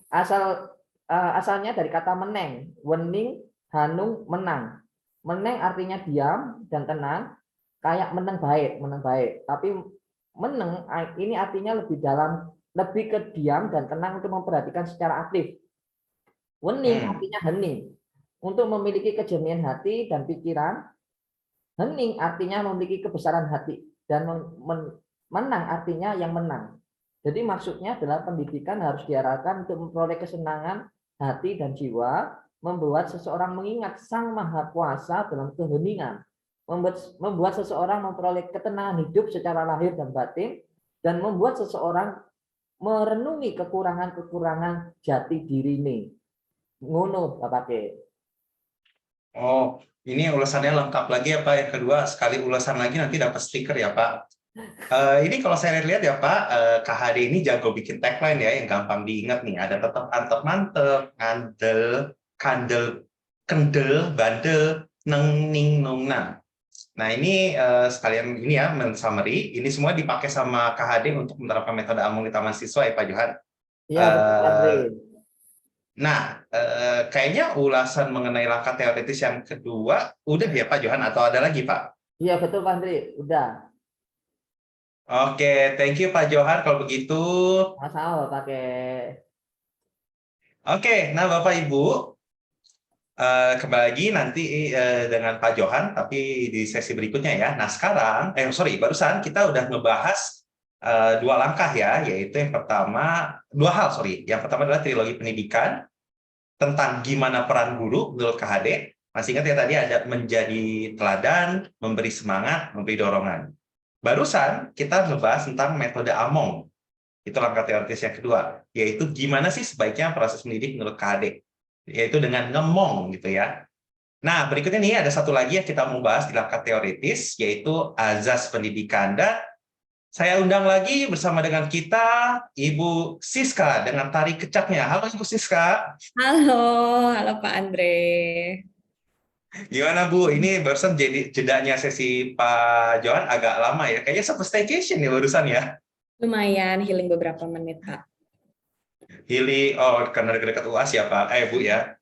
asalnya dari kata meneng, wening, hanung, menang. Meneng artinya diam dan tenang, kayak meneng baik. Tapi meneng ini artinya lebih dalam, lebih ke diam dan tenang untuk memperhatikan secara aktif. Wening artinya hening, untuk memiliki kejernihan hati dan pikiran. Hening artinya memiliki kebesaran hati, dan menang artinya yang menang. Jadi maksudnya adalah pendidikan harus diarahkan untuk memperoleh kesenangan hati dan jiwa, membuat seseorang mengingat Sang Maha Kuasa dalam keheningan, membuat seseorang memperoleh ketenangan hidup secara lahir dan batin, dan membuat seseorang merenungi kekurangan-kekurangan jati diri ini. Ngono Bapak. Oh, ini ulasannya lengkap lagi ya Pak. Yang kedua, sekali ulasan lagi nanti dapat stiker ya Pak. Ini kalau saya lihat ya Pak, KHD ini jago bikin tagline ya, yang gampang diingat nih. Ada tetap antep mantep, ngandel, kandel, kendel, bandel, neng ning nung nang. Nah ini sekalian ini ya men-summary, ini semua dipakai sama KHD untuk menerapkan metode Among di Taman Siswa ya Pak Johan. Iya betul Andre. Nah, kayaknya ulasan mengenai langkah teoritis yang kedua udah ya Pak Johan, atau ada lagi Pak? Iya betul Pak Andre, udah. Oke, thank you Pak Johan kalau begitu. Sama-sama Pak. Oke, nah Bapak Ibu, kembali lagi nanti dengan Pak Johan, tapi di sesi berikutnya ya. Nah sekarang, barusan kita udah ngebahas dua langkah ya, yaitu yang pertama, yang pertama adalah trilogi pendidikan, tentang gimana peran guru menurut KHD. Masih ingat ya tadi ada menjadi teladan, memberi semangat, memberi dorongan. Barusan kita ngebahas tentang metode Among. Itu langkah teoritis yang kedua, yaitu gimana sih sebaiknya proses mendidik menurut KHD, yaitu dengan ngemong gitu ya. Nah, berikutnya nih ada satu lagi yang kita mau bahas di langkah teoritis, yaitu azas pendidikan. Dan saya undang lagi bersama dengan kita Ibu Siska dengan tari kecaknya. Halo Ibu Siska. Halo Pak Andre. Gimana Bu? Ini barusan jadi jedanya sesi Pak Johan agak lama ya. Kayaknya sempat staycation ya barusan ya. Lumayan healing beberapa menit Pak. Healing, karena dekat UAS ya Pak. Bu ya.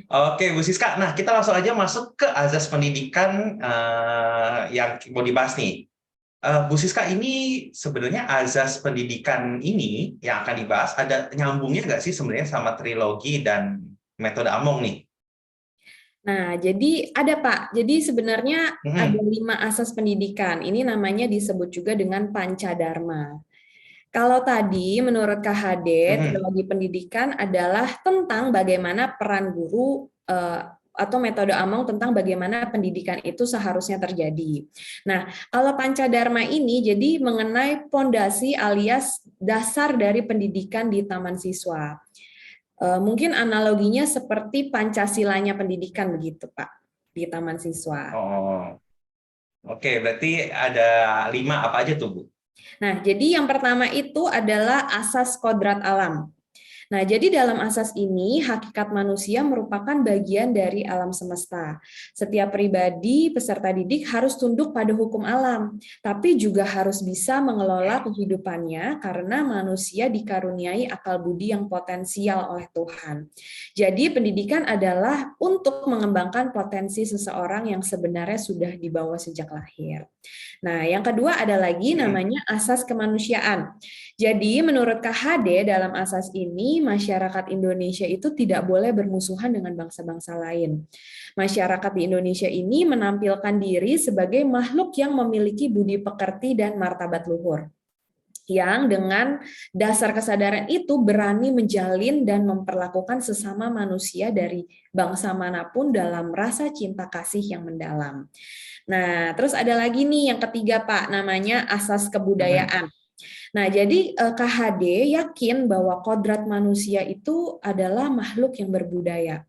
Oke Bu Siska, nah kita langsung aja masuk ke azas pendidikan yang mau dibahas nih. Bu Siska, ini sebenarnya azas pendidikan ini yang akan dibahas, ada nyambungnya nggak sih sebenarnya sama trilogi dan metode Among nih? Nah, jadi ada Pak. Jadi sebenarnya ada 5 asas pendidikan. Ini namanya disebut juga dengan Pancadharma. Kalau tadi menurut KHD, trilogi pendidikan adalah tentang bagaimana peran guru atau metode Among tentang bagaimana pendidikan itu seharusnya terjadi. Nah, kalau Pancadharma ini jadi mengenai pondasi alias dasar dari pendidikan di taman siswa. Mungkin analoginya seperti Pancasilanya pendidikan begitu, Pak, di taman siswa. Oke, berarti ada 5 apa aja tuh, Bu? Nah, jadi yang pertama itu adalah asas kodrat alam. Nah, jadi dalam asas ini, hakikat manusia merupakan bagian dari alam semesta. Setiap pribadi, peserta didik harus tunduk pada hukum alam, tapi juga harus bisa mengelola kehidupannya karena manusia dikaruniai akal budi yang potensial oleh Tuhan. Jadi, pendidikan adalah untuk mengembangkan potensi seseorang yang sebenarnya sudah dibawa sejak lahir. Nah, yang kedua ada lagi namanya asas kemanusiaan. Jadi, menurut KHD dalam asas ini, ini masyarakat Indonesia itu tidak boleh bermusuhan dengan bangsa-bangsa lain. Masyarakat di Indonesia ini menampilkan diri sebagai makhluk yang memiliki budi pekerti dan martabat luhur, yang dengan dasar kesadaran itu berani menjalin dan memperlakukan sesama manusia dari bangsa manapun dalam rasa cinta kasih yang mendalam. Nah, terus ada lagi nih yang ketiga, Pak, namanya asas kebudayaan. Nah, jadi KHD yakin bahwa kodrat manusia itu adalah makhluk yang berbudaya.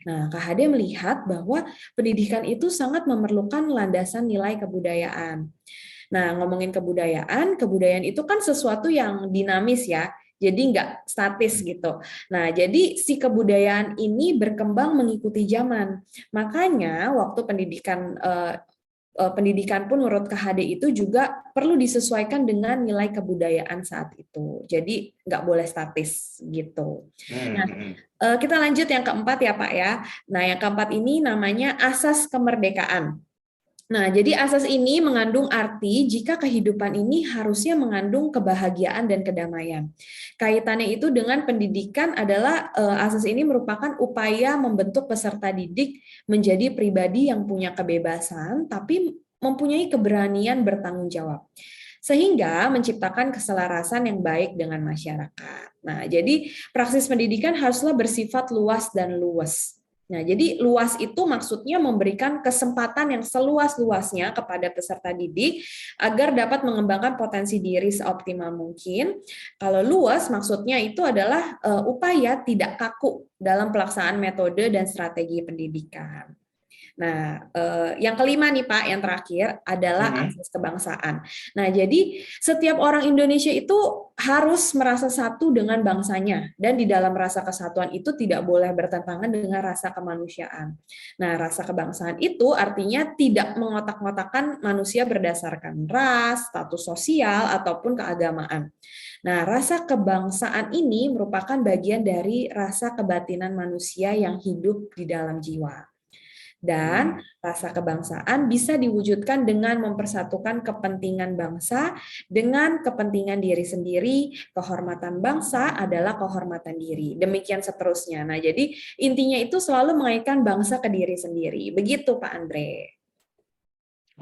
Nah, KHD melihat bahwa pendidikan itu sangat memerlukan landasan nilai kebudayaan. Nah, ngomongin kebudayaan itu kan sesuatu yang dinamis ya, jadi nggak statis gitu. Nah, jadi si kebudayaan ini berkembang mengikuti zaman. Makanya waktu pendidikan pun menurut KHD itu juga perlu disesuaikan dengan nilai kebudayaan saat itu. Jadi nggak boleh statis gitu. Nah, kita lanjut yang keempat ya Pak ya. Nah, yang keempat ini namanya asas kemerdekaan. Nah, jadi asas ini mengandung arti jika kehidupan ini harusnya mengandung kebahagiaan dan kedamaian. Kaitannya itu dengan pendidikan adalah asas ini merupakan upaya membentuk peserta didik menjadi pribadi yang punya kebebasan, tapi mempunyai keberanian bertanggung jawab, sehingga menciptakan keselarasan yang baik dengan masyarakat. Nah, jadi praksis pendidikan haruslah bersifat luas dan luwes. Nah, jadi luas itu maksudnya memberikan kesempatan yang seluas-luasnya kepada peserta didik agar dapat mengembangkan potensi diri seoptimal mungkin. Kalau luas maksudnya itu adalah upaya tidak kaku dalam pelaksanaan metode dan strategi pendidikan. Nah, yang kelima nih Pak, yang terakhir adalah akses kebangsaan. Nah, jadi setiap orang Indonesia itu harus merasa satu dengan bangsanya, dan di dalam rasa kesatuan itu tidak boleh bertentangan dengan rasa kemanusiaan. Nah, rasa kebangsaan itu artinya tidak mengotak-ngotakkan manusia berdasarkan ras, status sosial, ataupun keagamaan. Nah, rasa kebangsaan ini merupakan bagian dari rasa kebatinan manusia yang hidup di dalam jiwa. Dan rasa kebangsaan bisa diwujudkan dengan mempersatukan kepentingan bangsa dengan kepentingan diri sendiri. Kehormatan bangsa adalah kehormatan diri. Demikian seterusnya. Nah, jadi intinya itu selalu mengaitkan bangsa ke diri sendiri. Begitu, Pak Andre.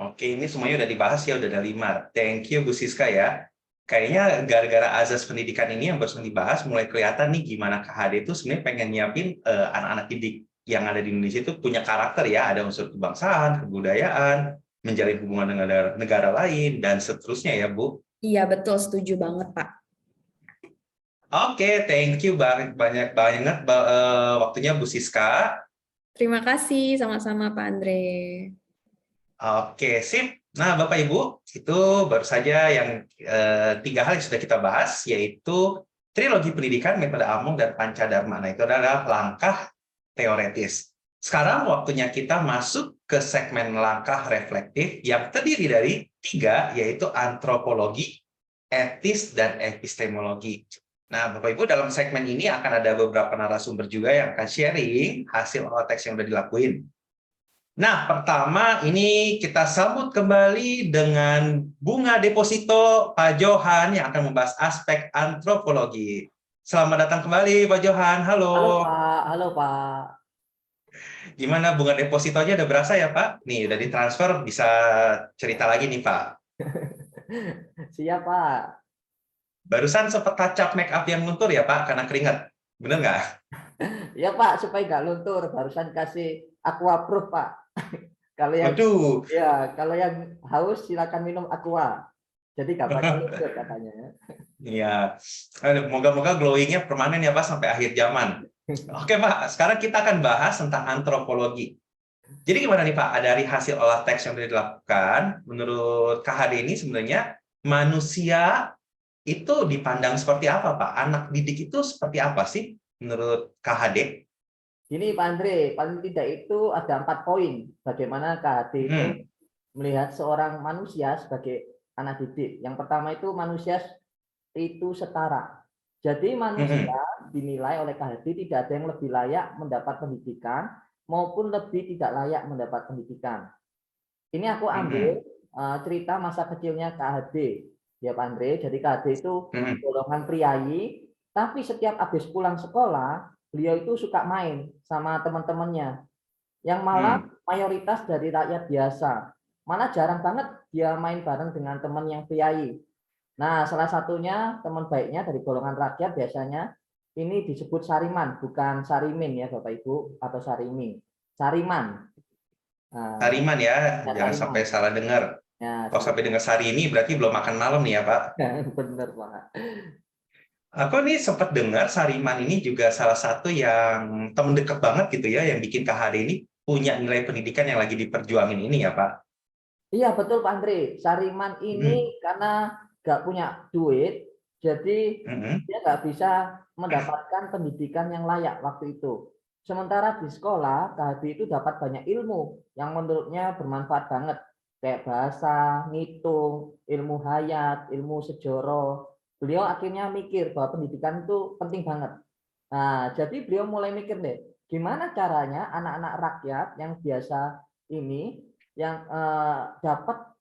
Oke, ini semuanya udah dibahas ya, udah ada 5. Thank you, Bu Siska ya. Kayaknya gara-gara azas pendidikan ini yang barusan dibahas, mulai kelihatan nih gimana KHD itu sebenarnya pengen nyiapin anak-anak didik yang ada di Indonesia itu punya karakter ya, ada unsur kebangsaan, kebudayaan, menjalin hubungan dengan negara lain, dan seterusnya ya, Bu. Iya, betul. Setuju banget, Pak. Oke, thank you banget waktunya Bu Siska. Terima kasih, sama-sama Pak Andre. Oke, sip. Nah, Bapak Ibu, itu baru saja yang 3 hal yang sudah kita bahas, yaitu trilogi pendidikan, metode Amung, dan Pancadharma. Nah, itu adalah langkah teoretis. Sekarang waktunya kita masuk ke segmen langkah reflektif yang terdiri dari 3, yaitu antropologi, etis, dan epistemologi. Nah, Bapak Ibu, dalam segmen ini akan ada beberapa narasumber juga yang akan sharing hasil olah teks yang sudah dilakuin. Nah, pertama ini kita sambut kembali dengan Bunga Deposito Pak Johan yang akan membahas aspek antropologi. Selamat datang kembali Pak Johan. Halo. Halo Pak, halo Pak. Gimana Bunga Depositonya udah berasa ya Pak? Nih udah ditransfer, bisa cerita lagi nih Pak. Siap Pak. Barusan sempat touch-up make up yang luntur ya Pak karena keringat. Bener nggak? Ya Pak, supaya nggak luntur, barusan kasih aqua proof Pak. Kalau yang Waduh. ya, kalau yang haus silakan minum aqua. Jadi nggak bakal luntur katanya. Iya. Moga-moga glowing-nya permanen ya Pak sampai akhir zaman. Oke Pak, sekarang kita akan bahas tentang antropologi. Jadi gimana nih Pak, dari hasil olah teks yang sudah dilakukan, menurut KHD ini sebenarnya manusia itu dipandang seperti apa Pak? Anak didik itu seperti apa sih menurut KHD? Gini Pak Andre, paling tidak itu ada 4 poin bagaimana KHD itu melihat seorang manusia sebagai anak didik. Yang pertama itu manusia itu setara. Jadi manusia dinilai oleh KHD tidak ada yang lebih layak mendapat pendidikan maupun lebih tidak layak mendapat pendidikan. Ini aku ambil cerita masa kecilnya KHD, ya Pak Andre. Jadi KHD itu golongan priayi Tapi setiap habis pulang sekolah, beliau itu suka main sama teman-temannya, yang malah mayoritas dari rakyat biasa. Malah jarang banget dia main bareng dengan teman yang priai. Nah, salah satunya teman baiknya dari golongan rakyat biasanya ini disebut Sariman, bukan Sarimin ya Bapak Ibu, atau Sarimi. Sariman. Nah, Sariman ya, ya, jangan Sariman. sampai salah dengar. Ya, Kalau sampai dengar Sarimi berarti belum makan malam nih ya Pak. benar Pak. Aku nih sempat dengar Sariman ini juga salah satu yang temen deket banget gitu ya, yang bikin KHD ini punya nilai pendidikan yang lagi diperjuangin ini ya Pak. Iya betul Pak Andre. Sariman ini karena nggak punya duit, jadi dia nggak bisa mendapatkan pendidikan yang layak waktu itu. Sementara di sekolah, KHD itu dapat banyak ilmu yang menurutnya bermanfaat banget. Kayak bahasa, ngitung, ilmu hayat, ilmu sejoro. Beliau akhirnya mikir bahwa pendidikan itu penting banget. Nah, jadi beliau mulai mikir deh, gimana caranya anak-anak rakyat yang biasa ini yang dapat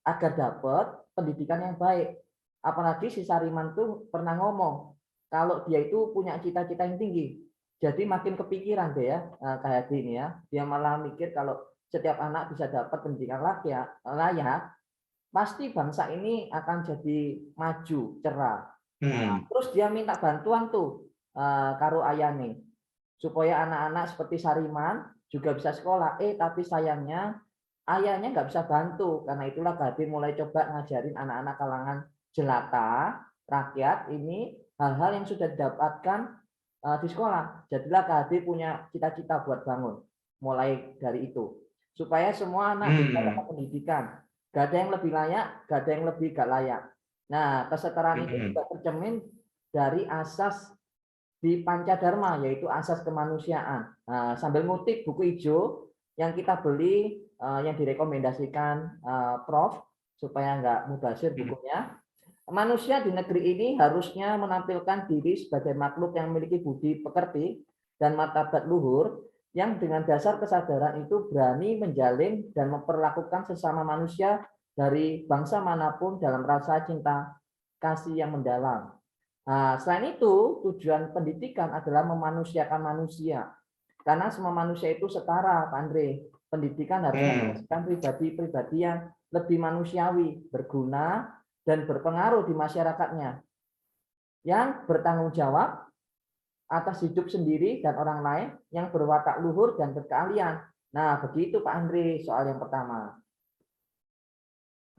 pendidikan yang baik. Apalagi si Sariman tuh pernah ngomong kalau dia itu punya cita-cita yang tinggi. Jadi makin kepikiran deh ya kayak gini ya. Dia malah mikir kalau setiap anak bisa dapat pendidikan layak, pasti bangsa ini akan jadi maju, cerah. Nah, terus dia minta bantuan tuh karo ayane supaya anak-anak seperti Sariman juga bisa sekolah. Tapi sayangnya ayahnya nggak bisa bantu, karena itulah KHD mulai coba ngajarin anak-anak kalangan jelata, rakyat ini hal-hal yang sudah didapatkan di sekolah. Jadilah KHD punya cita-cita buat bangun, mulai dari itu. Supaya semua anak bisa dapat pendidikan. Gak ada yang lebih layak, gak ada yang lebih gak layak. Nah, kesetaraan itu juga tercermin dari asas di Pancadharma, yaitu asas kemanusiaan. Nah, sambil ngutip buku hijau yang kita beli, yang direkomendasikan Prof, supaya nggak mubazir bukunya. Manusia di negeri ini harusnya menampilkan diri sebagai makhluk yang memiliki budi pekerti dan martabat luhur, yang dengan dasar kesadaran itu berani menjalin dan memperlakukan sesama manusia dari bangsa manapun dalam rasa cinta kasih yang mendalam. Nah, selain itu, tujuan pendidikan adalah memanusiakan manusia. Karena semua manusia itu setara, Pak Andre. Pendidikan harus menghasilkan pribadi-pribadi yang lebih manusiawi, berguna, dan berpengaruh di masyarakatnya. Yang bertanggung jawab atas hidup sendiri dan orang lain, yang berwatak luhur dan berkeahlian. Nah, begitu Pak Andre soal yang pertama.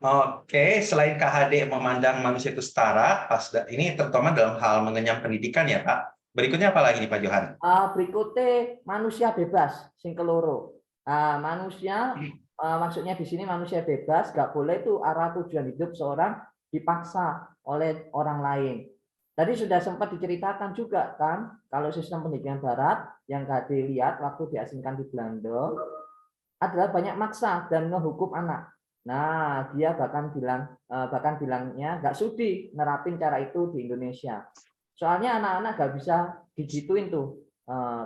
Oke, selain KHD memandang manusia itu setara, ini terutama dalam hal mengenyam pendidikan ya Pak. Berikutnya apa lagi nih Pak Johan? Berikutnya manusia bebas, sing keloro. Manusia maksudnya di sini manusia bebas, nggak boleh tuh arah tujuan hidup seorang dipaksa oleh orang lain. Tadi sudah sempat diceritakan juga kan, kalau sistem pendidikan Barat yang KHD lihat waktu diasingkan di Belanda adalah banyak maksa dan ngehukum anak. Nah, dia bahkan bilangnya nggak sudi nerapin cara itu di Indonesia. Soalnya anak-anak nggak bisa digituin tuh.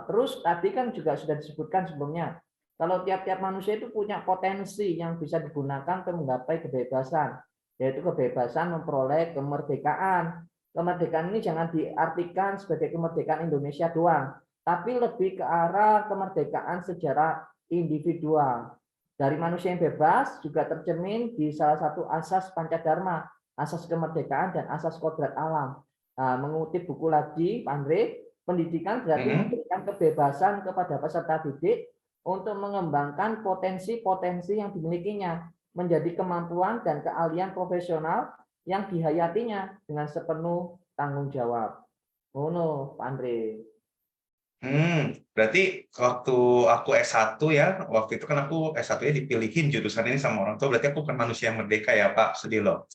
Terus tadi kan juga sudah disebutkan sebelumnya, kalau tiap-tiap manusia itu punya potensi yang bisa digunakan untuk menggapai kebebasan, yaitu kebebasan memperoleh kemerdekaan. Kemerdekaan ini jangan diartikan sebagai kemerdekaan Indonesia doang, tapi lebih ke arah kemerdekaan secara individual. Dari manusia yang bebas juga tercermin di salah satu asas Pancadharma, asas kemerdekaan dan asas kodrat alam. Mengutip buku lagi, Pak Andre, pendidikan berarti memberikan kebebasan kepada peserta didik untuk mengembangkan potensi-potensi yang dimilikinya menjadi kemampuan dan keahlian profesional yang dihayatinya dengan sepenuh tanggung jawab. Pak Andre. Berarti waktu aku S1 ya, waktu itu kan aku S1-nya dipilihin jurusan ini sama orang tua, berarti aku bukan manusia yang merdeka ya Pak, sedih loh.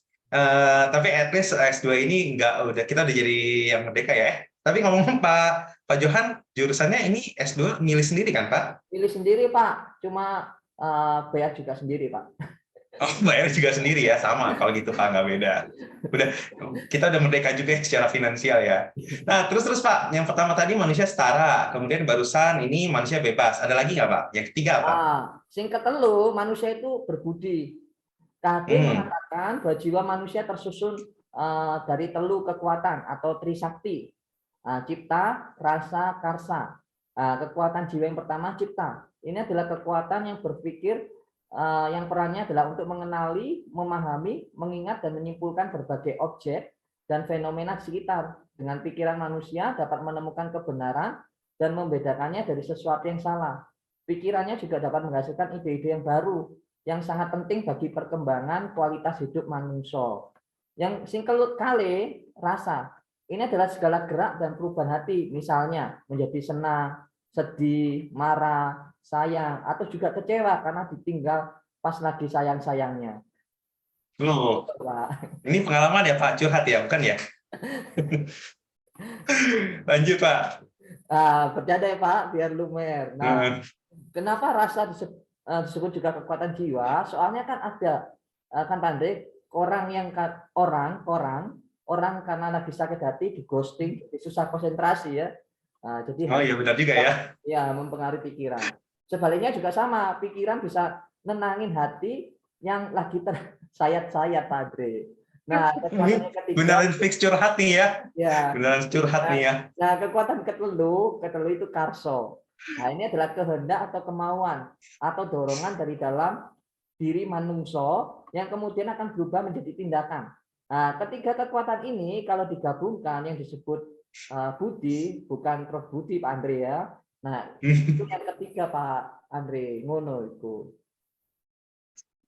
Tapi at least S2 ini kita udah jadi yang merdeka ya. Tapi ngomong Pak Johan, jurusannya ini S2 milih sendiri kan Pak? Pilih sendiri Pak, cuma bayar juga sendiri Pak. Oh, bayar juga sendiri ya, sama kalau gitu Pak, nggak beda. Kita udah merdeka juga secara finansial ya. Nah, terus Pak, yang pertama tadi manusia setara, kemudian barusan ini manusia bebas. Ada lagi nggak Pak? Yang ketiga apa? Sing ketelu, manusia itu berbudi. KHD mengatakan bahwa jiwa manusia tersusun dari telu kekuatan atau trisakti. Cipta, rasa, karsa. Kekuatan jiwa yang pertama cipta. Ini adalah kekuatan yang berpikir yang perannya adalah untuk mengenali, memahami, mengingat dan menyimpulkan berbagai objek dan fenomena di sekitar. Dengan pikiran manusia dapat menemukan kebenaran dan membedakannya dari sesuatu yang salah. Pikirannya juga dapat menghasilkan ide-ide yang baru yang sangat penting bagi perkembangan kualitas hidup manusia. Yang singkel kali rasa. Ini adalah segala gerak dan perubahan hati, misalnya menjadi senang, sedih, marah, sayang, atau juga kecewa karena ditinggal pas lagi sayang-sayangnya. Loh, Pak. ini pengalaman ya Pak, curhat ya, bukan ya? Lanjut Pak. Bercanda ya Pak, biar lumer. Nah, kenapa rasa disebut juga kekuatan jiwa? Soalnya kan ada, kan Pandai, orang karena lagi sakit hati, di ghosting, susah konsentrasi ya. Jadi Oh iya benar juga ya. Ya, mempengaruhi pikiran. Sebaliknya juga sama, pikiran bisa nenangin hati yang lagi tersayat-sayat, Pak Andre. Nah, kekuatan yang ketiga, Beneran fix curhat nih ya. ya. Beneran curhat nih ya. Nah, kekuatan ketelu itu karso. Nah, ini adalah kehendak atau kemauan atau dorongan dari dalam diri manungso yang kemudian akan berubah menjadi tindakan. Nah, ketiga kekuatan ini kalau digabungkan yang disebut Budi, bukan Prof Budi Pak Andre ya. Nah, itu yang ketiga Pak Andre, ngono itu.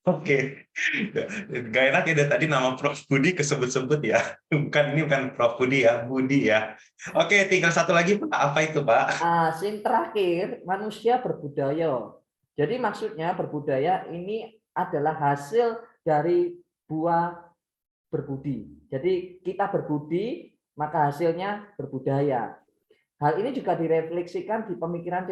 Oke, gak enak ya dari tadi nama Prof Budi kesebut-sebut ya. Ini bukan Prof Budi ya, Budi ya. Oke, tinggal satu lagi Pak. Apa itu Pak? Yang terakhir, manusia berbudaya. Jadi maksudnya berbudaya ini adalah hasil dari buah berbudi. Jadi kita berbudi, maka hasilnya berbudaya. Hal ini juga direfleksikan di pemikiran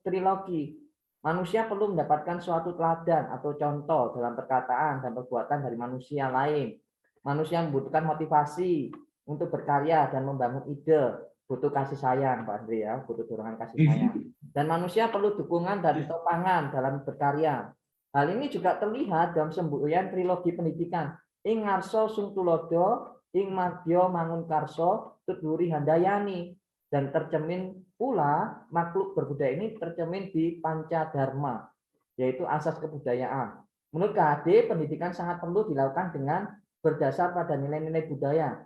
trilogi. Manusia perlu mendapatkan suatu teladan atau contoh dalam perkataan dan perbuatan dari manusia lain. Manusia membutuhkan motivasi untuk berkarya dan membangun ide, butuh kasih sayang, Pak Andre ya, butuh dorongan kasih sayang. Dan manusia perlu dukungan dan topangan dalam berkarya. Hal ini juga terlihat dalam semboyan trilogi pendidikan. Ing ngarso sung tulodo, ing madya mangun karso, tuduri handayani. Dan tercermin pula makhluk berbudaya ini tercermin di Pancadharma, yaitu asas kebudayaan. Menurut KHD, pendidikan sangat perlu dilakukan dengan berdasar pada nilai-nilai budaya.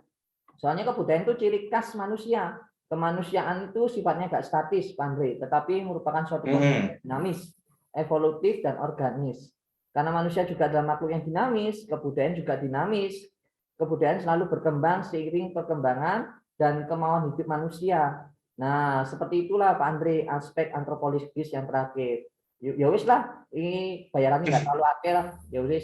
Soalnya kebudayaan itu ciri khas manusia. Kemanusiaan itu sifatnya nggak statis, Pak Andre, tetapi merupakan suatu konsep dinamis, evolutif, dan organis. Karena manusia juga adalah makhluk yang dinamis, kebudayaan juga dinamis. Kebudayaan selalu berkembang seiring perkembangan dan kemauan hidup manusia. Nah, seperti itulah Pak Andre aspek antropologis yang terakhir. Ya wis lah, ini bayarannya nggak terlalu akeh lah. Ya wis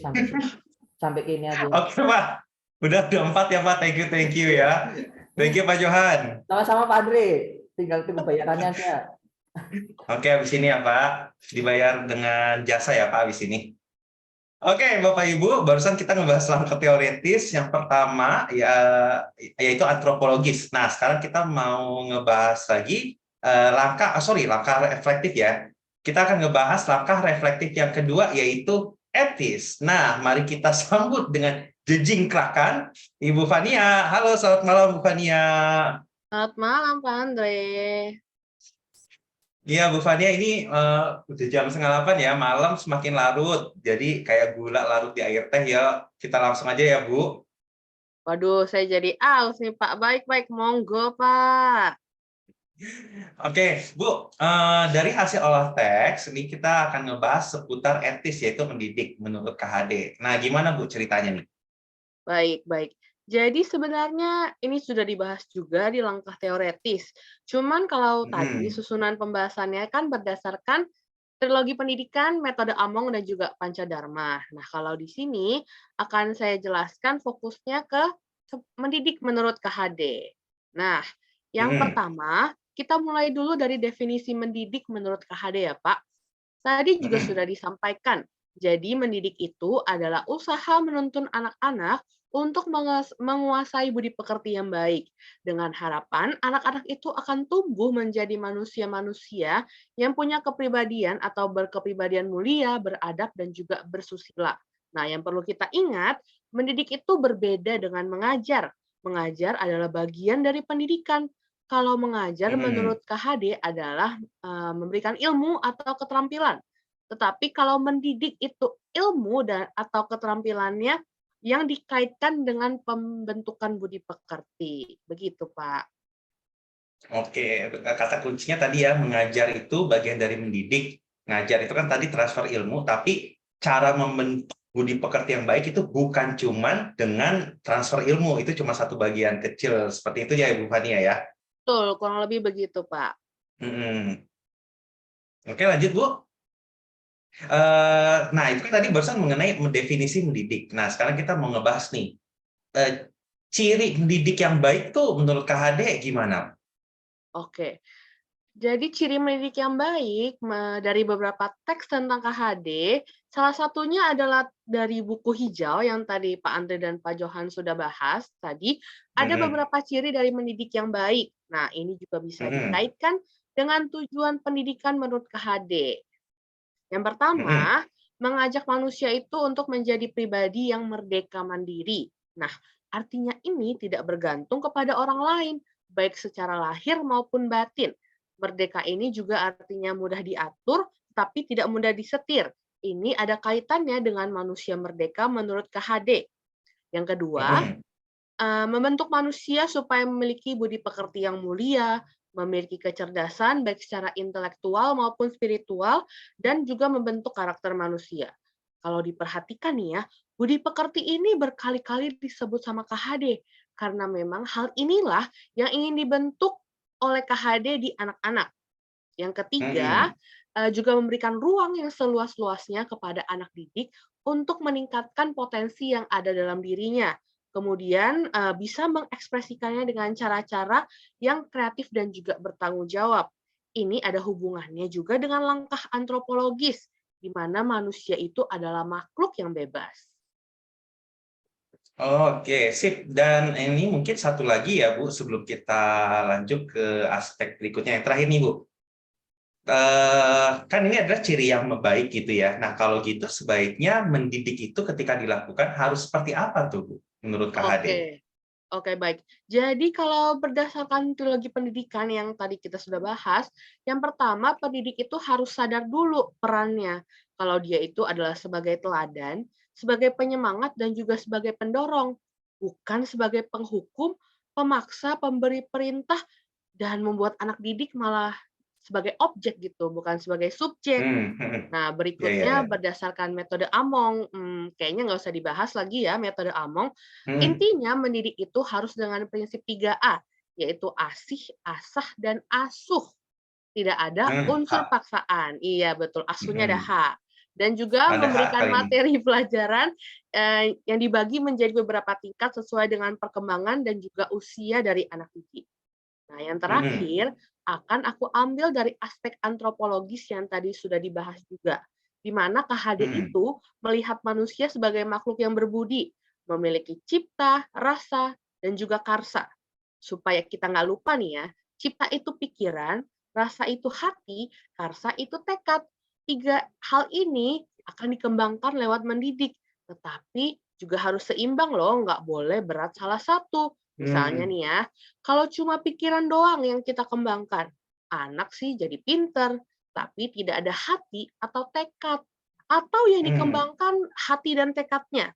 sampai kini aja. Oke Pak, udah 4 ya Pak. Thank you ya. Thank you Pak Johan. Sama-sama Pak Andre, tinggal tunggu bayarannya aja. Oke, habis ini ya Pak, dibayar dengan jasa ya Pak habis ini. Oke, Bapak Ibu, barusan kita ngebahas langkah teoretis. Yang pertama ya yaitu antropologis. Nah, sekarang kita mau ngebahas lagi langkah reflektif ya. Kita akan ngebahas langkah reflektif yang kedua yaitu etis. Nah, mari kita sambut dengan jejingkrakan Ibu Fania. Halo, selamat malam Bu Fania. Selamat malam Pak Andre. Iya Bu Fania, ini udah jam 7:30 ya, malam semakin larut. Jadi kayak gula larut di air teh ya. Kita langsung aja ya Bu. Waduh, saya jadi aus nih Pak. Baik-baik, monggo Pak. Oke Bu, dari hasil olah teks ini kita akan ngebahas seputar etis yaitu mendidik menurut KHD. Nah gimana Bu ceritanya nih? Baik. Jadi sebenarnya ini sudah dibahas juga di langkah teoretis. Cuman kalau tadi susunan pembahasannya kan berdasarkan trilogi pendidikan, metode Among, dan juga Pancadharma. Nah, kalau di sini akan saya jelaskan fokusnya ke mendidik menurut KHD. Nah, yang pertama, kita mulai dulu dari definisi mendidik menurut KHD ya, Pak. Tadi juga sudah disampaikan. Jadi mendidik itu adalah usaha menuntun anak-anak untuk menguasai budi pekerti yang baik. Dengan harapan anak-anak itu akan tumbuh menjadi manusia-manusia yang punya kepribadian atau berkepribadian mulia, beradab, dan juga bersusila. Nah, yang perlu kita ingat, mendidik itu berbeda dengan mengajar. Mengajar adalah bagian dari pendidikan. kalau mengajar Mhm. menurut KHD adalah memberikan ilmu atau keterampilan. Tetapi kalau mendidik itu ilmu dan atau keterampilannya yang dikaitkan dengan pembentukan budi pekerti. Begitu, Pak. Oke, kata kuncinya tadi ya, mengajar itu bagian dari mendidik. Ngajar itu kan tadi transfer ilmu, tapi cara membentuk budi pekerti yang baik itu bukan cuman dengan transfer ilmu, itu cuma satu bagian kecil. Seperti itu ya, Ibu Fania ya. Betul, kurang lebih begitu, Pak. Mhm. Oke, lanjut, Bu. Nah, itu kan tadi barusan mengenai definisi mendidik. Nah, sekarang kita mau ngebahas nih, ciri mendidik yang baik tuh menurut KHD gimana? Oke. Jadi ciri mendidik yang baik dari beberapa teks tentang KHD, salah satunya adalah dari buku hijau yang tadi Pak Andre dan Pak Johan sudah bahas tadi, ada Mhm. beberapa ciri dari mendidik yang baik. Nah, ini juga bisa Mhm. dikaitkan dengan tujuan pendidikan menurut KHD. Yang Mhm. pertama, mengajak manusia itu untuk menjadi pribadi yang merdeka mandiri. Nah, artinya ini tidak bergantung kepada orang lain, baik secara lahir maupun batin. Merdeka ini juga artinya mudah diatur, tapi tidak mudah disetir. Ini ada kaitannya dengan manusia merdeka menurut KHD. Yang kedua, Mhm. membentuk manusia supaya memiliki budi pekerti yang mulia, memiliki kecerdasan baik secara intelektual maupun spiritual, dan juga membentuk karakter manusia. Kalau diperhatikan nih ya, budi pekerti ini berkali-kali disebut sama KHD, karena memang hal inilah yang ingin dibentuk oleh KHD di anak-anak. Yang ketiga, Mhm. juga memberikan ruang yang seluas-luasnya kepada anak didik untuk meningkatkan potensi yang ada dalam dirinya. Kemudian bisa mengekspresikannya dengan cara-cara yang kreatif dan juga bertanggung jawab. Ini ada hubungannya juga dengan langkah antropologis, di mana manusia itu adalah makhluk yang bebas. Oke, sip. Dan ini mungkin satu lagi ya, Bu, sebelum kita lanjut ke aspek berikutnya yang terakhir nih, Bu. Kan ini adalah ciri yang baik gitu ya. Nah, kalau gitu sebaiknya mendidik itu ketika dilakukan harus seperti apa tuh, Bu, menurut KHD? Oke. Oke, baik. Jadi kalau berdasarkan teologi pendidikan yang tadi kita sudah bahas, yang pertama pendidik itu harus sadar dulu perannya. Kalau dia itu adalah sebagai teladan, sebagai penyemangat dan juga sebagai pendorong, bukan sebagai penghukum, pemaksa, pemberi perintah dan membuat anak didik malah sebagai objek gitu, bukan sebagai subjek. Mhm. Nah, Ya, ya, ya. berikutnya berdasarkan metode Among, kayaknya nggak usah dibahas lagi ya metode Among. Mhm. Intinya mendidik itu harus dengan prinsip 3A, yaitu asih, asah, dan asuh. Tidak ada unsur Hak. paksaan. Iya, betul, asuhnya ada Mhm. H. Dan juga Ada hak memberikan kali ini. materi pelajaran yang dibagi menjadi beberapa tingkat sesuai dengan perkembangan dan juga usia dari anak didik. Nah, yang Mhm. terakhir akan aku ambil dari aspek antropologis yang tadi sudah dibahas juga, di mana KHD Mhm. itu melihat manusia sebagai makhluk yang berbudi, memiliki cipta, rasa, dan juga karsa. Supaya kita nggak lupa nih ya, cipta itu pikiran, rasa itu hati, karsa itu tekad. Tiga hal ini akan dikembangkan lewat mendidik, tetapi juga harus seimbang loh, nggak boleh berat salah satu. Misalnya Mhm. nih ya, kalau cuma pikiran doang yang kita kembangkan, anak sih jadi pinter, tapi tidak ada hati atau tekad. Atau yang Mhm. dikembangkan hati dan tekadnya.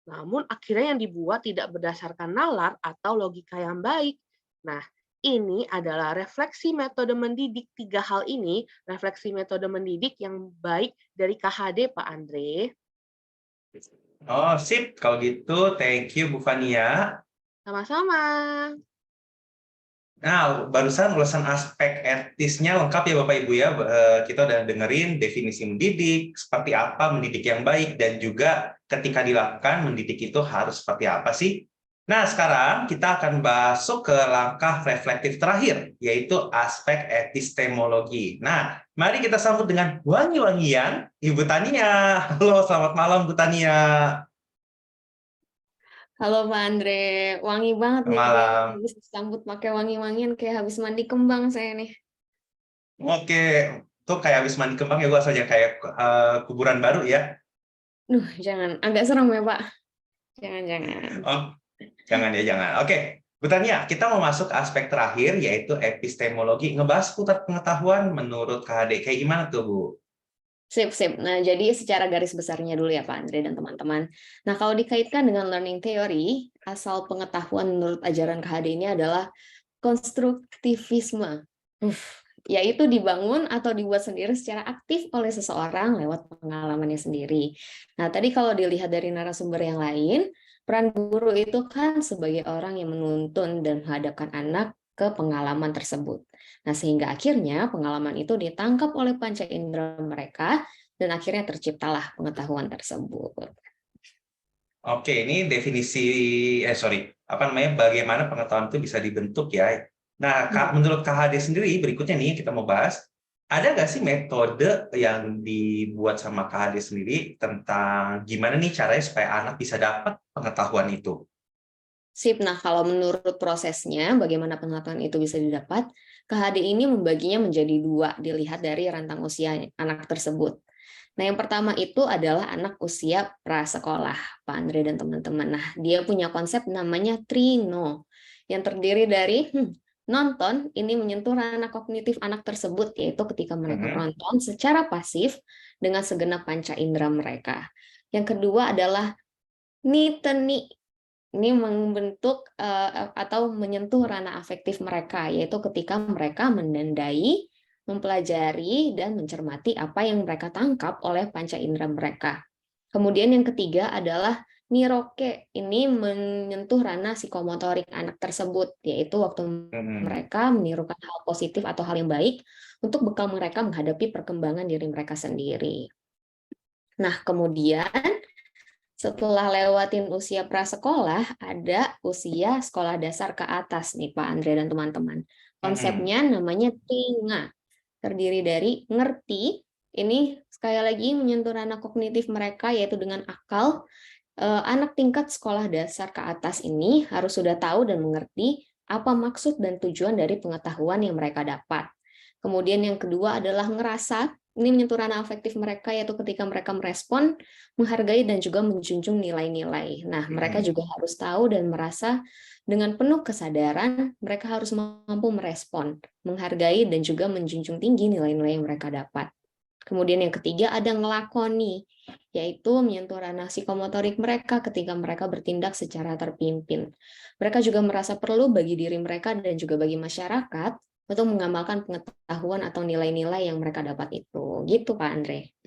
Namun akhirnya yang dibuat tidak berdasarkan nalar atau logika yang baik. Nah, ini adalah refleksi metode mendidik. Tiga hal ini, refleksi metode mendidik yang baik dari KHD, Pak Andre. Oh, sip. Kalau gitu, thank you, Bu Fania. Sama-sama. Nah, barusan ulasan aspek etisnya lengkap ya Bapak Ibu ya. Kita udah dengerin definisi mendidik, seperti apa mendidik yang baik, dan juga ketika dilakukan mendidik itu harus seperti apa sih. Nah, sekarang kita akan masuk ke langkah reflektif terakhir, yaitu aspek epistemologi. Nah, mari kita sambut dengan wangi-wangian Ibu Tania. Halo, selamat malam Bu Tania. Halo Pak Andre, wangi banget nih dia Malam. habis disambut pakai wangi-wangian kayak habis mandi kembang saya nih. Oke, tuh kayak habis mandi kembang ya gua saja kayak kuburan baru ya. Jangan, agak serem ya Pak. Jangan. Oh, jangan ya, jangan. Oke. Bu Tania, kita mau masuk ke aspek terakhir, yaitu epistemologi. Ngebahas putar pengetahuan menurut KHD. Kayak gimana tuh, Bu? Sip, sip. Nah, jadi secara garis besarnya dulu ya Pak Andre dan teman-teman. Nah, kalau dikaitkan dengan learning theory, asal pengetahuan menurut ajaran KHD ini adalah konstruktivisme. Yaitu dibangun atau dibuat sendiri secara aktif oleh seseorang lewat pengalamannya sendiri. Nah, tadi kalau dilihat dari narasumber yang lain, peran guru itu kan sebagai orang yang menuntun dan menghadapkan anak ke pengalaman tersebut. Nah, sehingga akhirnya pengalaman itu ditangkap oleh panca indera mereka dan akhirnya terciptalah pengetahuan tersebut. Oke, ini definisi, bagaimana pengetahuan itu bisa dibentuk ya. Nah, menurut KHD sendiri, berikutnya nih kita mau bahas, ada nggak sih metode yang dibuat sama KHD sendiri tentang gimana nih caranya supaya anak bisa dapat pengetahuan itu? Sip, nah kalau menurut prosesnya, bagaimana pengetahuan itu bisa didapat, KHD ini membaginya menjadi dua, dilihat dari rentang usia anak tersebut. Nah, yang pertama itu adalah anak usia prasekolah, Pak Andre dan teman-teman. Nah, dia punya konsep namanya Trino, yang terdiri dari nonton, ini menyentuh ranah kognitif anak tersebut, yaitu ketika mereka menonton secara pasif dengan segenap panca indera mereka. Yang kedua adalah niteni, ini membentuk atau menyentuh ranah afektif mereka, yaitu ketika mereka menandai, mempelajari, dan mencermati apa yang mereka tangkap oleh panca indera mereka. Kemudian yang ketiga adalah niroke, ini menyentuh ranah psikomotorik anak tersebut, yaitu waktu mereka menirukan hal positif atau hal yang baik untuk bekal mereka menghadapi perkembangan diri mereka sendiri. Nah, kemudian setelah lewatin usia prasekolah, ada usia sekolah dasar ke atas nih Pak Andre dan teman-teman. Konsepnya namanya TINGA, terdiri dari ngerti, ini sekali lagi menyentuh ranah kognitif mereka, yaitu dengan akal. Anak tingkat sekolah dasar ke atas ini harus sudah tahu dan mengerti apa maksud dan tujuan dari pengetahuan yang mereka dapat. Kemudian yang kedua adalah ngerasa, ini menyentuh ranah afektif mereka, yaitu ketika mereka merespon, menghargai, dan juga menjunjung nilai-nilai. Nah, mereka juga harus tahu dan merasa dengan penuh kesadaran, mereka harus mampu merespon, menghargai, dan juga menjunjung tinggi nilai-nilai yang mereka dapat. Kemudian yang ketiga ada ngelakoni, yaitu menyentuh ranah psikomotorik mereka ketika mereka bertindak secara terpimpin. Mereka juga merasa perlu bagi diri mereka dan juga bagi masyarakat untuk mengamalkan pengetahuan atau nilai-nilai yang mereka dapat itu. Gitu, Pak Andre.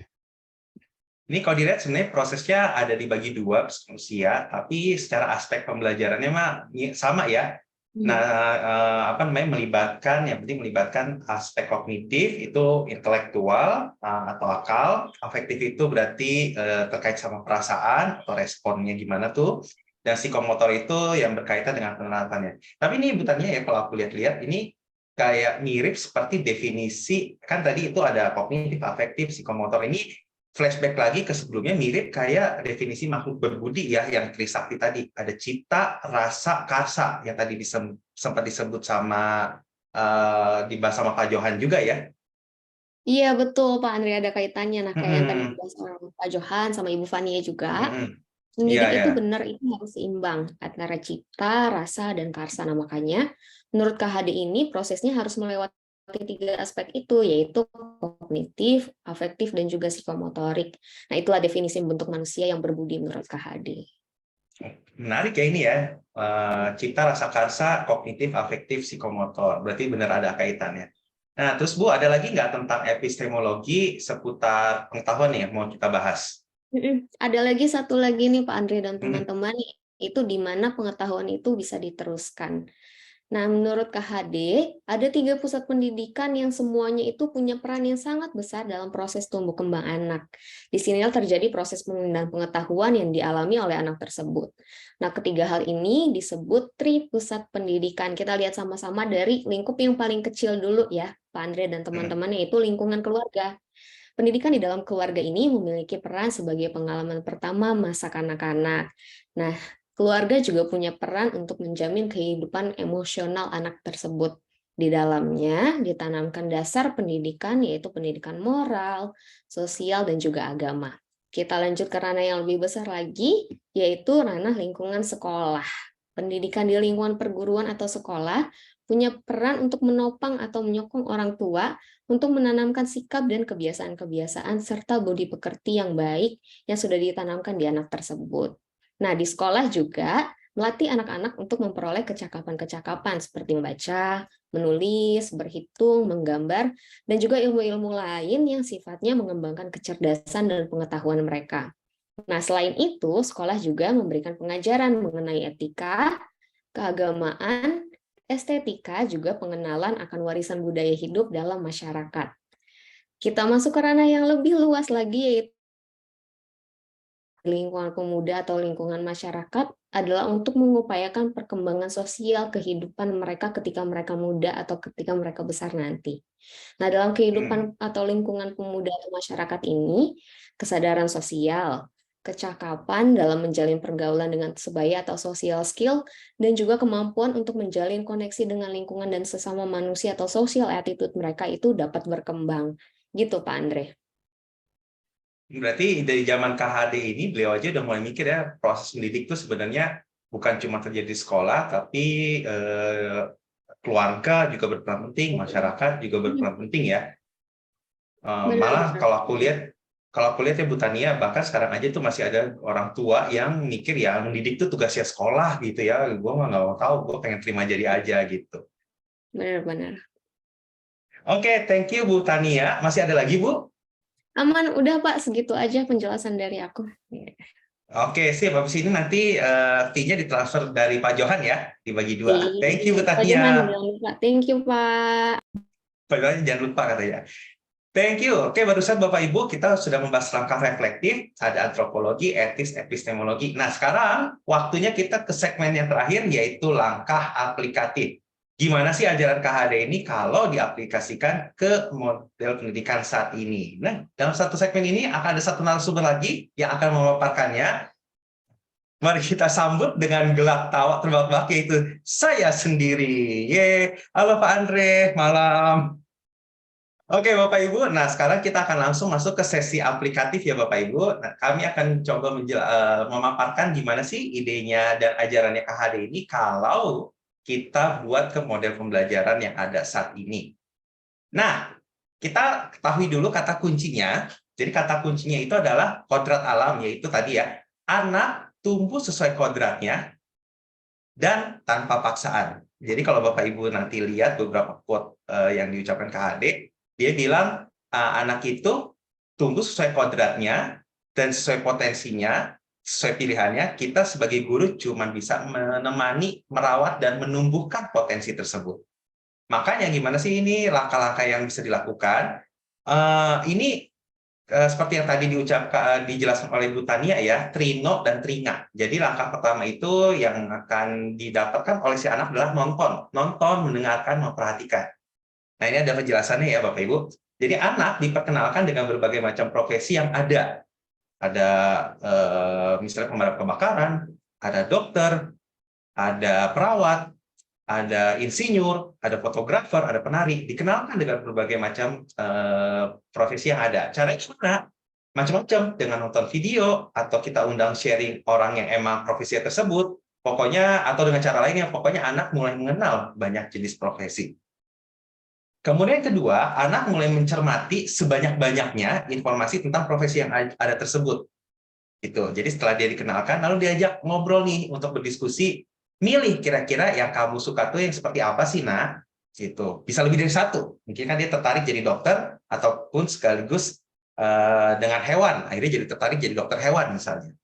Ini kalau dilihat sebenarnya prosesnya ada dibagi dua usia, tapi secara aspek pembelajarannya mah sama ya. Nah, melibatkan, yang penting melibatkan aspek kognitif itu intelektual atau akal, afektif itu berarti terkait sama perasaan atau responnya gimana tuh, dan psikomotor itu yang berkaitan dengan penerapannya. Tapi ini bukannya ya kalau aku lihat-lihat ini kayak mirip seperti definisi, kan tadi itu ada kognitif, afektif, psikomotor. Ini flashback lagi ke sebelumnya, mirip kayak definisi makhluk berbudi ya, yang Trisakti tadi. Ada cipta, rasa, karsa, yang tadi sempat disebut sama, dibahas sama Pak Johan juga ya. Iya, betul Pak Andre, ada kaitannya. Nah, kayak yang tadi dibahas sama Pak Johan sama Ibu Fania juga, pendidik itu benar, itu harus seimbang antara cipta, rasa, dan karsa. Nah, makanya menurut KHD ini prosesnya harus melewati tiga aspek itu, yaitu kognitif, afektif, dan juga psikomotorik. Nah, itulah definisi bentuk manusia yang berbudi menurut KHD. Menarik ya ini ya, cipta, rasa, karsa, kognitif, afektif, psikomotor. Berarti benar ada kaitannya. Nah, terus Bu, ada lagi nggak tentang epistemologi seputar pengetahuan nih yang mau kita bahas? Ada lagi satu lagi nih Pak Andre dan teman-teman, itu di mana pengetahuan itu bisa diteruskan. Nah, menurut KHD, ada 3 pusat pendidikan yang semuanya itu punya peran yang sangat besar dalam proses tumbuh kembang anak. Di sini terjadi proses pengembangan pengetahuan yang dialami oleh anak tersebut. Nah, ketiga hal ini disebut tripusat pendidikan. Kita lihat sama-sama dari lingkup yang paling kecil dulu ya, Pak Andre dan teman-teman, yaitu lingkungan keluarga. Pendidikan di dalam keluarga ini memiliki peran sebagai pengalaman pertama masa kanak-kanak. Nah, keluarga juga punya peran untuk menjamin kehidupan emosional anak tersebut. Di dalamnya ditanamkan dasar pendidikan, yaitu pendidikan moral, sosial, dan juga agama. Kita lanjut ke ranah yang lebih besar lagi, yaitu ranah lingkungan sekolah. pendidikan di lingkungan perguruan atau sekolah punya peran untuk menopang atau menyokong orang tua untuk menanamkan sikap dan kebiasaan-kebiasaan serta budi pekerti yang baik yang sudah ditanamkan di anak tersebut. Nah, di sekolah juga melatih anak-anak untuk memperoleh kecakapan-kecakapan seperti membaca, menulis, berhitung, menggambar, dan juga ilmu-ilmu lain yang sifatnya mengembangkan kecerdasan dan pengetahuan mereka. Nah, selain itu, sekolah juga memberikan pengajaran mengenai etika, keagamaan, estetika, juga pengenalan akan warisan budaya hidup dalam masyarakat. Kita masuk ke ranah yang lebih luas lagi, yaitu lingkungan pemuda atau lingkungan masyarakat adalah untuk mengupayakan perkembangan sosial kehidupan mereka ketika mereka muda atau ketika mereka besar nanti. Nah, dalam kehidupan atau lingkungan pemuda atau masyarakat ini, kesadaran sosial, kecakapan dalam menjalin pergaulan dengan sebaya atau social skill, dan juga kemampuan untuk menjalin koneksi dengan lingkungan dan sesama manusia atau social attitude mereka itu dapat berkembang. Gitu, Pak Andre. Berarti dari zaman KHD ini beliau aja udah mulai mikir ya, proses mendidik itu sebenarnya bukan cuma terjadi di sekolah, tapi keluarga juga berperan penting, masyarakat juga berperan penting ya. Malah kalau aku lihat ya Bu Tania, bahkan sekarang aja tuh masih ada orang tua yang mikir ya mendidik tuh tugasnya sekolah gitu ya. Gue nggak mau tahu, gue pengen terima jadi aja gitu. Benar-benar. Oke, thank you Bu Tania. Masih ada lagi Bu? Aman, udah Pak, segitu aja penjelasan dari aku. Oke, sip. Habis ini nanti fee-nya ditransfer dari Pak Johan ya, dibagi dua. Thank you Bu Pak Johan, Tania. jangan lupa. Thank you, Pak. Pak Johan jangan lupa katanya. Thank you. Oke, barusan Bapak Ibu kita sudah membahas langkah reflektif, ada antropologi, etis, epistemologi. Nah, sekarang waktunya kita ke segmen yang terakhir, yaitu langkah aplikatif. Gimana sih ajaran KHD ini kalau diaplikasikan ke model pendidikan saat ini? Nah, dalam satu segmen ini akan ada satu narasumber lagi yang akan memaparkannya. Mari kita sambut dengan gelak tawa terbahak-bahak, yaitu saya sendiri. Ye, halo Pak Andre, malam. Oke Bapak Ibu, nah sekarang kita akan langsung masuk ke sesi aplikatif ya Bapak Ibu. Nah, kami akan coba memaparkan gimana sih idenya dan ajarannya KHD ini kalau kita buat ke model pembelajaran yang ada saat ini. Nah, kita ketahui dulu kata kuncinya. Jadi kata kuncinya itu adalah kodrat alam, yaitu tadi ya, anak tumbuh sesuai kodratnya dan tanpa paksaan. Jadi kalau Bapak Ibu nanti lihat beberapa quote yang diucapkan KHD, dia bilang anak itu tumbuh sesuai kodratnya dan sesuai potensinya, sesuai pilihannya. Kita sebagai guru cuma bisa menemani, merawat, dan menumbuhkan potensi tersebut. Makanya gimana sih ini langkah-langkah yang bisa dilakukan? Ini seperti yang tadi dijelaskan oleh Bu Tania ya, Trino dan Tringa. Jadi langkah pertama itu yang akan didapatkan oleh si anak adalah nonton, mendengarkan, memperhatikan. Nah, ini ada penjelasannya ya Bapak Ibu. Jadi anak diperkenalkan dengan berbagai macam profesi yang ada. Ada misalnya pemadam kebakaran, ada dokter, ada perawat, ada insinyur, ada fotografer, ada penari. Dikenalkan dengan berbagai macam profesi yang ada. Caranya gimana? Macam-macam, dengan nonton video, atau kita undang sharing orang yang emang profesi tersebut. Pokoknya, atau dengan cara lainnya, pokoknya anak mulai mengenal banyak jenis profesi. Kemudian yang kedua, anak mulai mencermati sebanyak-banyaknya informasi tentang profesi yang ada tersebut. Gitu. Jadi setelah dia dikenalkan, lalu diajak ngobrol nih untuk berdiskusi, milih kira-kira yang kamu suka tuh yang seperti apa sih, Nak? Gitu. Bisa lebih dari satu. Mungkin kan dia tertarik jadi dokter, ataupun sekaligus dengan hewan. Akhirnya jadi tertarik jadi dokter hewan misalnya.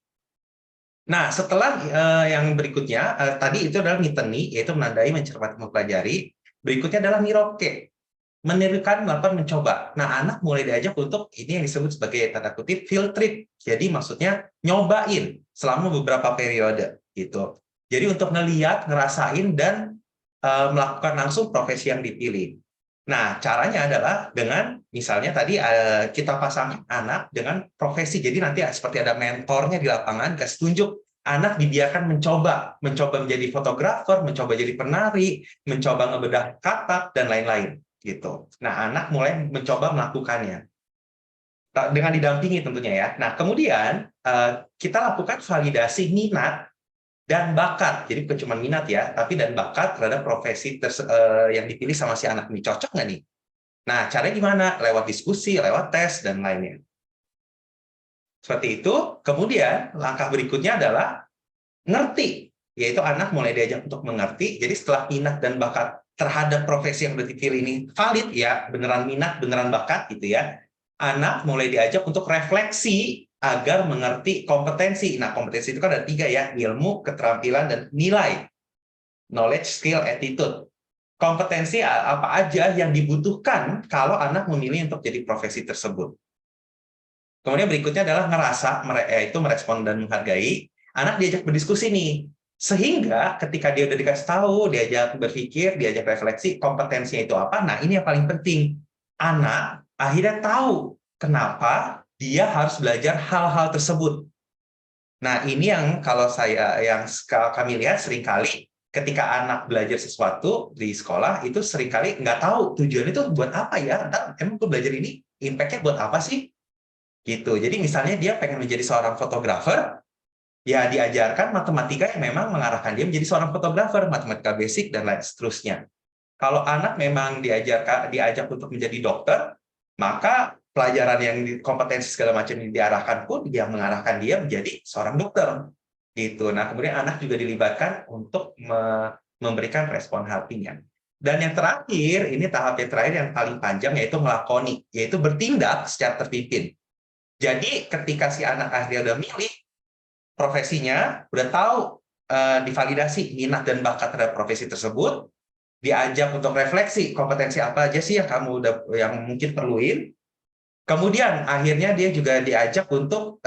Nah, setelah yang berikutnya, tadi itu adalah miteni, yaitu menandai, mencermati, mempelajari. Berikutnya adalah miroke, menirukan, melakukan, mencoba. Nah, anak mulai diajak untuk ini yang disebut sebagai tanda kutip field trip. Jadi maksudnya nyobain selama beberapa periode gitu. Jadi untuk ngeliat, ngerasain, dan melakukan langsung profesi yang dipilih. Nah, caranya adalah dengan misalnya tadi kita pasangkan anak dengan profesi. Jadi nanti seperti ada mentornya di lapangan, kasih tunjuk. Anak dibiarkan mencoba menjadi fotografer, mencoba jadi penari, mencoba ngebedah katak, dan lain-lain. Gitu. Nah, anak mulai mencoba melakukannya dengan didampingi tentunya ya. Nah, kemudian kita lakukan validasi minat dan bakat. Jadi bukan cuma minat ya, tapi dan bakat terhadap profesi yang dipilih sama si anak ini. Cocok nggak nih? Nah, caranya gimana? Lewat diskusi, lewat tes, dan lainnya. Seperti itu. Kemudian, langkah berikutnya adalah ngerti. Yaitu anak mulai diajak untuk mengerti. Jadi setelah minat dan bakat terhadap profesi yang udah dipilih ini valid, ya, beneran minat, beneran bakat gitu ya. Anak mulai diajak untuk refleksi agar mengerti kompetensi. Nah, kompetensi itu kan ada 3 ya, ilmu, keterampilan, dan nilai. Knowledge, skill, attitude. Kompetensi apa aja yang dibutuhkan kalau anak memilih untuk jadi profesi tersebut. Kemudian berikutnya adalah ngerasa, yaitu merespon dan menghargai. Anak diajak berdiskusi nih. Sehingga ketika dia udah dikasih tahu, diajak berpikir, diajak refleksi, kompetensinya itu apa, nah ini yang paling penting. Anak akhirnya tahu kenapa dia harus belajar hal-hal tersebut. Nah, ini yang kami lihat seringkali ketika anak belajar sesuatu di sekolah itu seringkali nggak tahu tujuannya itu buat apa ya. Ntar emang gue belajar ini impact-nya buat apa sih? Gitu. Jadi misalnya dia pengen menjadi seorang fotografer, ya diajarkan matematika yang memang mengarahkan dia menjadi seorang fotografer, matematika basic dan lain seterusnya. Kalau anak memang diajak untuk menjadi dokter, maka pelajaran yang kompetensi segala macam yang diarahkan pun yang mengarahkan dia menjadi seorang dokter. Gitu. Nah, kemudian anak juga dilibatkan untuk memberikan respon helping-nya. Dan yang terakhir, ini tahap yang terakhir yang paling panjang, yaitu melakoni, yaitu bertindak secara terpimpin. Jadi ketika si anak akhirnya udah milih profesinya, udah tahu divalidasi minat dan bakat terhadap profesi tersebut, diajak untuk refleksi kompetensi apa aja sih yang kamu yang mungkin perluin. Kemudian akhirnya dia juga diajak untuk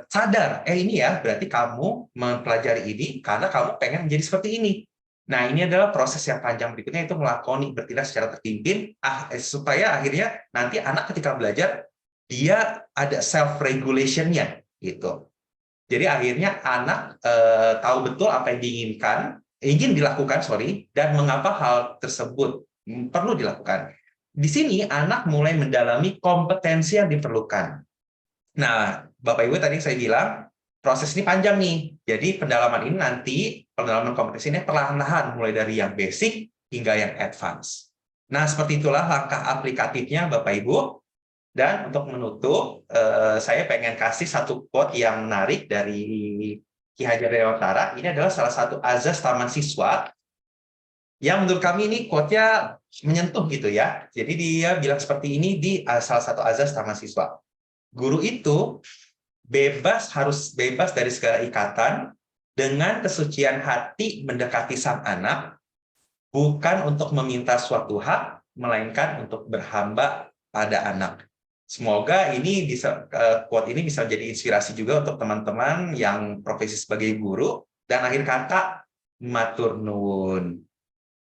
sadar, ini ya berarti kamu mempelajari ini karena kamu pengen menjadi seperti ini. Nah, ini adalah proses yang panjang berikutnya, itu melakoni, bertindak secara terpimpin, supaya akhirnya nanti anak ketika belajar dia ada self regulation-nya gitu. Jadi akhirnya anak tahu betul apa yang ingin dilakukan, dan mengapa hal tersebut perlu dilakukan. Di sini anak mulai mendalami kompetensi yang diperlukan. Nah, Bapak Ibu tadi saya bilang proses ini panjang nih. Jadi pendalaman kompetensi ini perlahan-lahan mulai dari yang basic hingga yang advance. Nah, seperti itulah langkah aplikatifnya Bapak Ibu. Dan untuk menutup, saya pengen kasih satu quote yang menarik dari Ki Hajar Dewantara. Ini adalah salah satu azas taman siswa yang menurut kami ini quote-nya menyentuh gitu ya. Jadi dia bilang seperti ini di salah satu azas taman siswa. Guru itu harus bebas dari segala ikatan, dengan kesucian hati mendekati sang anak, bukan untuk meminta suatu hak, melainkan untuk berhamba pada anak. Semoga quote ini bisa jadi inspirasi juga untuk teman-teman yang profesi sebagai guru. Dan akhir kata, matur nuwun.